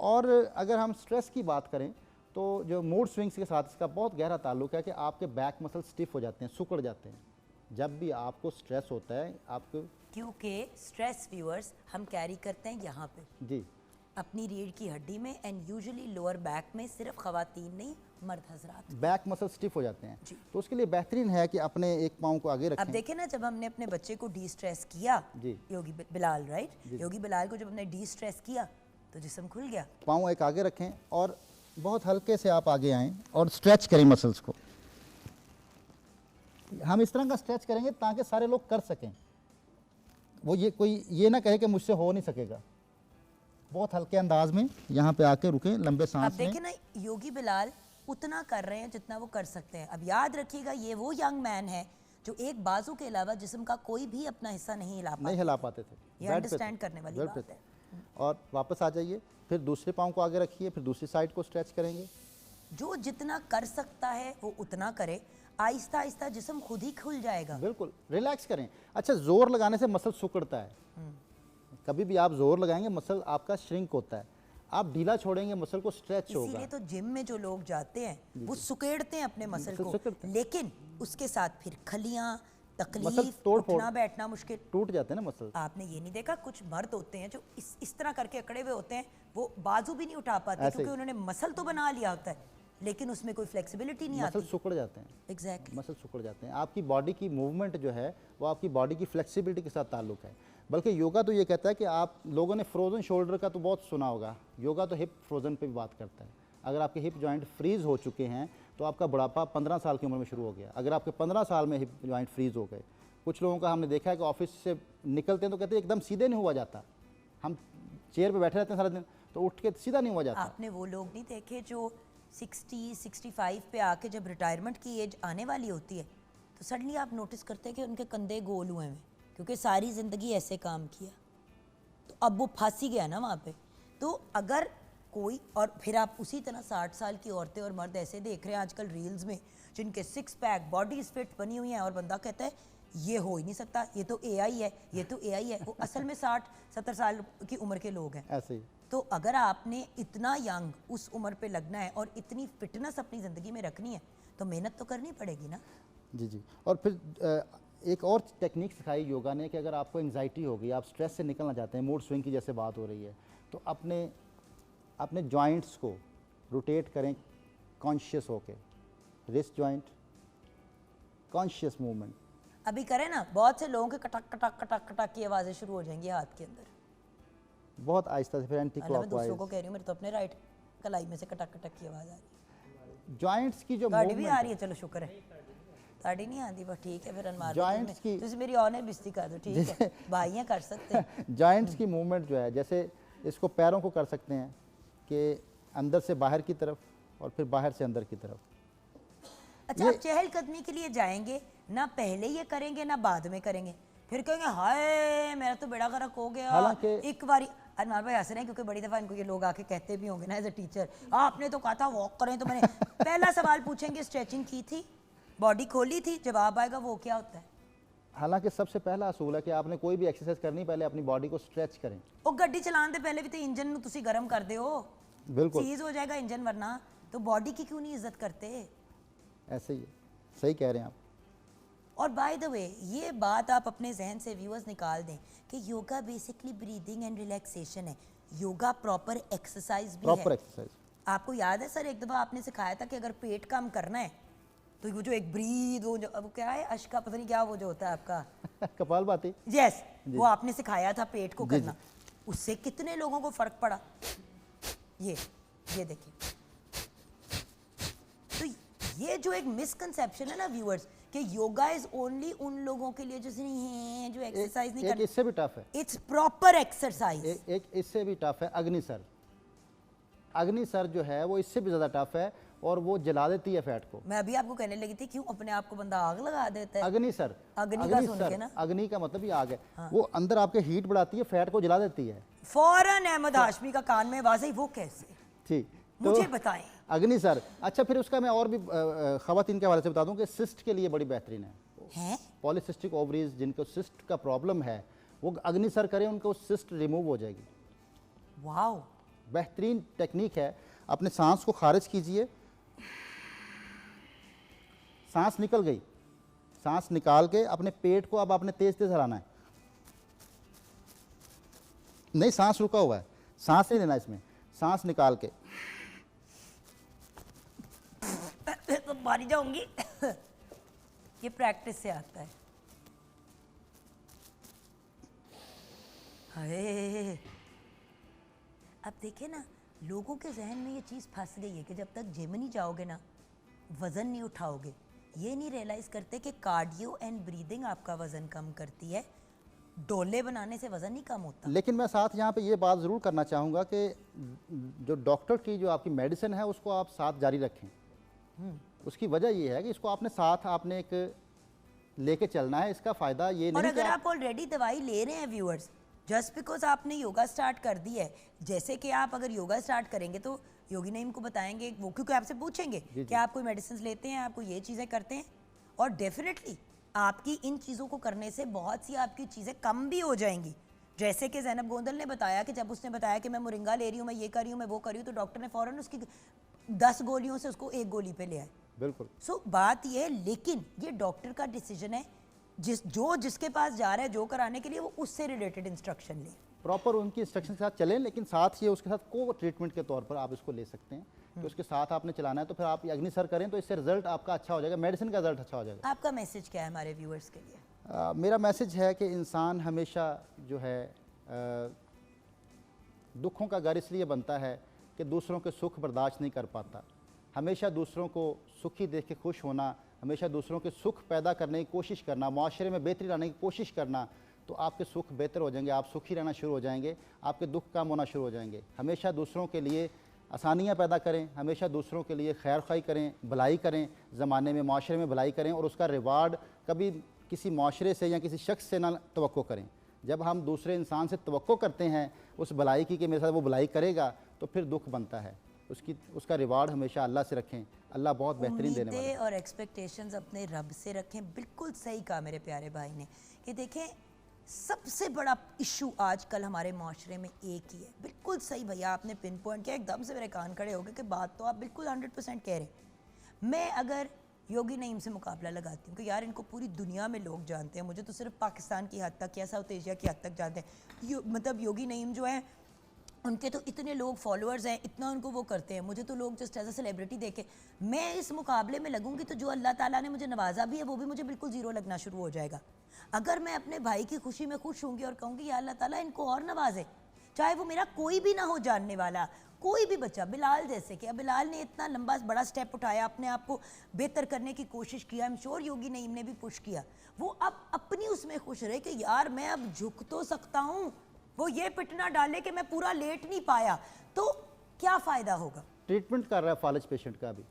और अगर हम स्ट्रेस की बात करें तो जो मूड स्विंग्स के साथ इसका बहुत गहरा ताल्लुक है कि आपके बैक मसल स्टिफ हो जाते हैं, सिकुड़ जाते हैं जब भी आपको स्ट्रेस होता है। आपको क्योंकि स्ट्रेस व्यूअर्स हम कैरी करते हैं यहाँ पे जी अपनी रीढ़ की हड्डी में, एंड यूजुअली लोअर बैक में, सिर्फ खवातीन नहीं मर्द हजरात। बैक मसल स्टिफ हो जाते हैं, जी। तो उसके लिए बेहतरीन है कि अपने एक पाँव को आगे अब रखें। देखें ना, जब हमने अपने बच्चे को डी स्ट्रेस किया, जी। योगी बिलाल, राइट, योगी बिलाल को जब हमने डी स्ट्रेस किया तो जिस्म खुल गया। पाँव एक आगे रखें और बहुत हल्के से आप आगे आएँ और स्ट्रेच करें मसल्स को। हम इस तरह का स्ट्रेच करेंगे ताकि सारे लोग कर सकें, वो ये ना कहे कि मुझसे हो नहीं सकेगा। बहुत हल्के अंदाज में यहाँ पे आके रुकें, लंबे अब सांस लें। देखें ना, योगी बिलाल उतना कर रहे हैं जितना वो कर सकते हैं। अब याद रखिएगा, ये वो यंग मैन है जो एक बाजू के अलावा जिस्म का कोई भी अपना हिस्सा नहीं हिला नहीं पाता। हिला पाते थे, ये बेड पे अंडरस्टैंड थे, करने वाली बेड पे बात थे। है। और वापस आ जाइए, फिर दूसरे पाँव को आगे रखिए, फिर दूसरी साइड को स्ट्रेच करेंगे। जो जितना कर सकता है वो उतना करे, आहिस्ता आहिस्ता जिस्म खुद ही खुल जाएगा। बिल्कुल रिलैक्स करें। अच्छा, जोर लगाने से मसल सिकुड़ता है, कभी भी आप जोर लगाएंगे मसल आपका श्रिंक होता है, आप ढीला छोड़ेंगे मसल को स्ट्रेच होगा। इसीलिए तो जिम में जो लोग जाते हैं वो सुकेड़ते हैं अपने मसल मसल को, सुकेड़ते हैं। लेकिन उसके साथ फिर खलियां, मसल तकलीफ, तोड़ फोड़ उठना बैठना मुश्किल। टूट जाते हैं ना मसल। आपने ये नहीं देखा, कुछ मर्द होते हैं जो इस तरह करके अकड़े हुए होते हैं, वो बाजू भी नहीं उठा पाते ऐसे ही। क्योंकि उन्होंने मसल तो बना लिया होता है लेकिन उसमें कोई फ्लेक्सिबिलिटी नहीं मसल आती। सिकुड़ जाते हैं, एग्जैक्टली। मसल सिकुड़ जाते हैं। आपकी बॉडी की मूवमेंट जो है वो आपकी बॉडी की फ्लेक्सिबिलिटी के साथ ताल्लुक है। बल्कि योगा तो ये कहता है कि आप लोगों ने फ्रोजन शोल्डर का तो बहुत सुना होगा, योगा तो हिप फ्रोजन पे भी बात करता है। अगर आपके हिप जॉइंट फ्रीज हो चुके हैं तो आपका बुढ़ापा 15 साल की उम्र में शुरू हो गया। अगर आपके 15 साल में हिप जॉइंट फ्रीज हो गए, कुछ लोगों का हमने देखा है कि ऑफिस से निकलते हैं तो कहते हैं एकदम सीधे नहीं हुआ जाता, हम चेयर पे बैठे रहते हैं सारा दिन तो उठ के सीधा नहीं हुआ जाता। आपने वो लोग नहीं देखे जो 60-65 पे आके जब रिटायरमेंट की एज आने वाली होती है तो सडनली आप नोटिस करते हैं कि उनके कंधे गोल हुए हैं क्योंकि सारी ज़िंदगी ऐसे काम किया, तो अब वो फंस ही गया ना वहाँ पे। तो अगर कोई, और फिर आप उसी तरह 60 साल की औरतें और मर्द ऐसे देख रहे हैं आजकल रील्स में जिनके 6 पैक बॉडीज फिट बनी हुई हैं और बंदा कहता है ये हो ही नहीं सकता, ये तो एआई है, ये तो एआई है। वो असल में 60-70 साल की उम्र के लोग हैं। ऐसे ही तो अगर आपने इतना यंग उस उम्र पे लगना है और इतनी फिटनेस अपनी ज़िंदगी में रखनी है तो मेहनत तो करनी पड़ेगी ना। जी जी। और फिर एक और टेक्निक सिखाई योगा ने कि अगर आपको एंजाइटी हो गई, आप स्ट्रेस से निकलना चाहते हैं, मूड स्विंग की जैसे बात हो रही है, तो अपने जॉइंट्स को रोटेट करें कॉन्शियस होके। Wrist joint, conscious movement. अभी करें ना, बहुत से लोगों के कटक कटक कटक कटक की आवाज़ें शुरू हो जाएंगी हाथ के अंदर। बहुत आहिस्ता से, फिर एंटी मैं दूसरों को क्लॉकवाइज। कह रही हूँ, मेरे तो अपने राइट कलाई में से कटक कटक की आवाज़ आ रही है। जॉइंट्स की जो गाड़ी भी आ रही मूवमेंट, है, चलो शुक्र है। गाड़ी नहीं आती बस ठीक है, फिर अनमार Joints की- तुझे मेरी ऑनर बिस्ती कर दो, ठीक है भाइयाँ कर सकते हैं। जॉइंट्स की मूवमेंट जो है, जैसे इसको पैरों को कर सकते हैं कि अंदर से बाहर की तरफ और फिर बाहर से अंदर की तरफ। अच्छा, आप चहलकदमी के लिए जाएंगे ना, पहले ये करेंगे ना बाद में करेंगे, फिर कहेंगे हाय मेरा तो बेड़ा गर्क हो गया। हालांकि- एक बारी अनमार भाई हंस रहे हैं क्योंकि बड़ी दफ़ा इनको ये लोग आके कहते भी होंगे ना एज अ टीचर, आपने तो कहा था वॉक करें, तो मैंने पहला सवाल पूछेंगे स्ट्रेचिंग की थी, बॉडी खोली थी, जवाब आएगा वो क्या होता है। हालांकि सबसे पहला असूल है कि आपने कोई भी एक्सरसाइज करनी, पहले अपनी बॉडी को स्ट्रेच करें। ਉਹ ਗੱਡੀ ਚਲਾਉਣ ਦੇ ਪਹਿਲੇ ਵੀ ਤੇ ਇੰਜਨ ਨੂੰ ਤੁਸੀਂ ਗਰਮ ਕਰਦੇ ਹੋ, बिल्कुल सीज हो जाएगा इंजन, वरना तो बॉडी की क्यों नहीं इज्जत करते। ऐसे ही है, सही कह रहे हैं आप। और बाय द वे ये बात आप अपने जहन से व्यूअर्स निकाल दें कि yoga basically breathing and relaxation है, योगा प्रॉपर एक्सरसाइज भी प्रॉपर है। एक्सरसाइज। आपको याद है सर, एक दफ़ा आपने सिखाया था कि अगर पेट कम करना है तो वो जो एक ब्रीद, वो क्या है, अश्का, पता नहीं क्या वो जो होता है आपका, कपालभाति। यस, वो आपने सिखाया था पेट को करना, उससे कितने लोगों को फर्क पड़ा। ये देखिए, तो ये जो एक मिसकंसेप्शन है ना व्यूअर्स, कि योगा इज ओनली उन लोगों के लिए जो नहीं, जो एक्सरसाइज नहीं करते। इससे भी टफ है, इट्स प्रॉपर एक्सरसाइज। एक इससे भी टफ है अग्निसर। अग्निसर जो है वो इससे भी ज़्यादा टफ है और वो जला देती है फैट को। मैं अभी आपको कहने लगी थी क्यों अपने आप को बंदा आग लगा देता है। अग्निसर, अग्नि का सुन के ना, अग्नि का मतलब ये आग है। वो अंदर आपके हीट बढ़ाती है, फैट को जला देती है। फौरन अहमद हाशमी का कान में आवाज़ आई, वो कैसे? ठीक, मुझे बताएं। अग्निसर। अच्छा, फिर उसका मैं और भी खवातीन के हवाले से बता दूं कि सिस्ट के लिए बड़ी बेहतरीन है। पॉलीसिस्टिक ओवरीज, जिनको सिस्ट का प्रॉब्लम है, वो अग्निसर करें, उनको सिस्ट रिमूव हो जाएगी। वाओ, बेहतरीन टेक्निक है। अपने सांस को खारिज कीजिए, सांस निकल गई, सांस निकाल के अपने पेट को अब आपने तेज तेज हिलाना है। नहीं, सांस रुका हुआ है, सांस नहीं लेना इसमें, सांस निकाल के। तो मारी जाऊंगी। ये प्रैक्टिस से आता है। अरे अब देखिए ना, लोगों के जहन में ये चीज़ फंस गई है कि जब तक जिम नहीं जाओगे ना, वज़न नहीं उठाओगे। ये नहीं रियलाइज़ करते कि कार्डियो एंड ब्रीदिंग आपका वज़न कम करती है, डोले बनाने से वज़न नहीं कम होता। लेकिन मैं साथ यहाँ पे ये बात ज़रूर करना चाहूँगा कि जो डॉक्टर की जो आपकी मेडिसिन है उसको आप साथ जारी रखें। उसकी वजह ये है कि इसको आपने साथ आपने एक लेके चलना है। इसका फ़ायदा ये नहीं और कि अगर आप ऑलरेडी दवाई ले रहे हैं व्यूअर्स, जस्ट बिकॉज आपने योगा स्टार्ट कर दी है, जैसे कि आप अगर योगा स्टार्ट करेंगे तो योगी नईम को बताएंगे वो, क्योंकि आपसे पूछेंगे कि आप कोई मेडिसिन लेते हैं, आपको ये चीज़ें करते हैं, और डेफिनेटली आपकी इन चीज़ों को करने से बहुत सी आपकी चीज़ें कम भी हो जाएंगी। जैसे कि ज़ैनब गोंदल ने बताया कि जब उसने बताया कि मैं मोरिंगा ले रही हूँ, मैं ये कर रही हूँ, मैं वो कर रही हूँ, तो डॉक्टर ने फ़ौरन उसकी 10 गोलियों से उसको 1 गोली पे ले आए। बिल्कुल। सो बात ये है, लेकिन ये डॉक्टर का डिसीजन है, जिसके पास जा रहा है जो कराने के लिए, वो उससे रिलेटेड इंस्ट्रक्शन ले, प्रॉपर उनकी इंस्ट्रक्शन के साथ चलें। लेकिन साथ ये उसके साथ को ट्रीटमेंट के तौर पर आप इसको ले सकते हैं कि उसके साथ आपने चलाना है, तो फिर आप अग्निसर करें तो इससे रिजल्ट आपका अच्छा हो जाएगा, मेडिसिन का रिजल्ट अच्छा हो जाएगा। आपका मैसेज क्या है हमारे व्यूअर्स के लिए? मेरा मैसेज है कि इंसान हमेशा जो है दुखों का घर इसलिए बनता है कि दूसरों के सुख बर्दाश्त नहीं कर पाता। हमेशा दूसरों को सुखी देख के खुश होना, हमेशा दूसरों के सुख पैदा करने की कोशिश करना, माशरे में बेहतरी लाने की कोशिश करना, तो आपके सुख बेहतर हो जाएंगे, आप सुखी रहना शुरू हो जाएंगे, आपके दुख कम होना शुरू हो जाएंगे। हमेशा दूसरों के लिए आसानियाँ पैदा करें, हमेशा दूसरों के लिए खैर खाई करें, भलाई करें, ज़माने में माशरे में भलाई करें, और उसका रिवार्ड कभी किसी माशरे से या किसी शख्स से ना तवक्को करें। जब हम दूसरे इंसान से तवक्को करते हैं उस भलाई की कि मेरे साथ वो भलाई करेगा, तो फिर दुख बनता है। उसका रिवार्ड हमेशा अल्लाह से रखें, अल्लाह बहुत बेहतरीन देने वाला है। और एक्सपेक्टेशंस अपने रब से रखें। बिल्कुल सही कहा मेरे प्यारे भाई ने कि देखें, सबसे बड़ा इशू आजकल हमारे माशरे में एक ही है। बिल्कुल सही भैया, आपने पिन पॉइंट किया, एकदम से मेरे कान खड़े हो गए कि बात तो आप बिल्कुल 100% कह रहे हैं। मैं अगर योगी नईम से मुकाबला लगाती हूँ कि यार इनको पूरी दुनिया में लोग जानते हैं, मुझे तो सिर्फ पाकिस्तान की हद तक या साउथ एशिया की हद तक जानते हैं। मतलब योगी नईम जो है, उनके तो इतने लोग फॉलोअर्स हैं, इतना उनको वो करते हैं, मुझे तो लोग जस्ट एज अ सेलिब्रिटी देखे। मैं इस मुकाबले में लगूंगी तो जो अल्लाह ताला ने मुझे नवाजा भी है वो भी मुझे बिल्कुल ज़ीरो लगना शुरू हो जाएगा। अगर मैं अपने भाई की खुशी में खुश होंगी और कहूँगी या अल्लाह ताला इनको और नवाजे, चाहे वो मेरा कोई भी ना हो जानने वाला, कोई भी बच्चा, बिलाल जैसे कि अब बिलाल ने इतना लंबा बड़ा स्टेप उठाया, अपने आप को बेहतर करने की कोशिश किया, आई एम श्योर योगी नईम ने भी पुश किया, वो अब अपनी उसमें खुश रहे कि यार मैं अब झुक तो सकता हूँ। वो ये पिटना डाले कि मैं पूरा लेट नहीं पाया, तो क्या फ़ायदा होगा? ट्रीटमेंट कर रहा है फालिज पेशेंट का भी,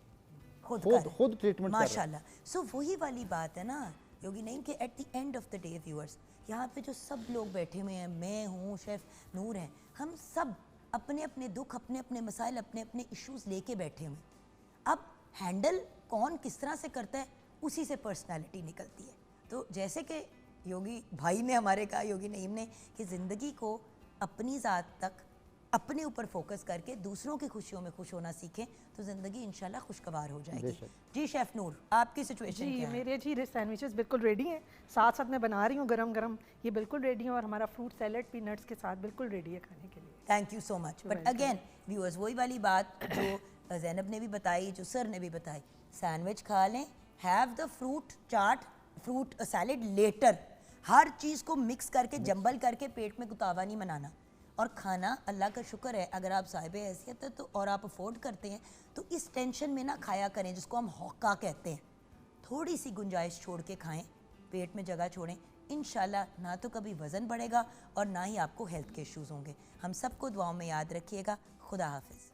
खुद ट्रीटमेंट माशाल्लाह। सो वही वाली बात है ना योगी नईम के, at the end of the day viewers, यहाँ पे जो सब लोग बैठे हुए हैं, मैं हूँ, शेफ नूर है, हम सब अपने अपने दुख, अपने अपने मसाइल, अपने अपने इश्यूज लेके बैठे हुए हैं। अब हैंडल कौन किस तरह से करता है, उसी से पर्सनालिटी निकलती है। तो जैसे कि योगी भाई ने हमारे कहा, योगी नईम ने, कि ज़िंदगी को अपनी ज़ात तक, अपने ऊपर फोकस करके दूसरों की खुशियों में खुश होना सीखें तो ज़िंदगी इंशाल्लाह खुशगवार हो जाएगी। जी शेफ़ नूर, आपकी सिचुएशन क्या है? मेरे जी सैंडविचेस बिल्कुल रेडी हैं, साथ साथ मैं बना रही हूँ गरम गरम, ये बिल्कुल रेडी है, और हमारा फ्रूट सैलेड पीनट्स के साथ बिल्कुल रेडी है खाने के लिए। Thank you so much. But again viewers, वही वाली बात जो ज़ैनब ने भी बताई, जो सर ने भी बताई, सैंडविच खा लें, have the fruit chaat, fruit salad later. हर चीज़ को मिक्स करके जंबल करके पेट में गुतावा नहीं बनाना। और खाना अल्लाह का शुक्र है, अगर आप साहिब हैसियत है तो और आप अफोर्ड करते हैं तो इस टेंशन में ना खाया करें, जिसको हम हौका कहते हैं। थोड़ी सी गुंजाइश छोड़ के खाएं, पेट में जगह छोड़ें, इंशाल्लाह ना तो कभी वज़न बढ़ेगा और ना ही आपको हेल्थ के इश्यूज़ होंगे। हम सबको दुआओं में याद रखिएगा। खुदा हाफिज़।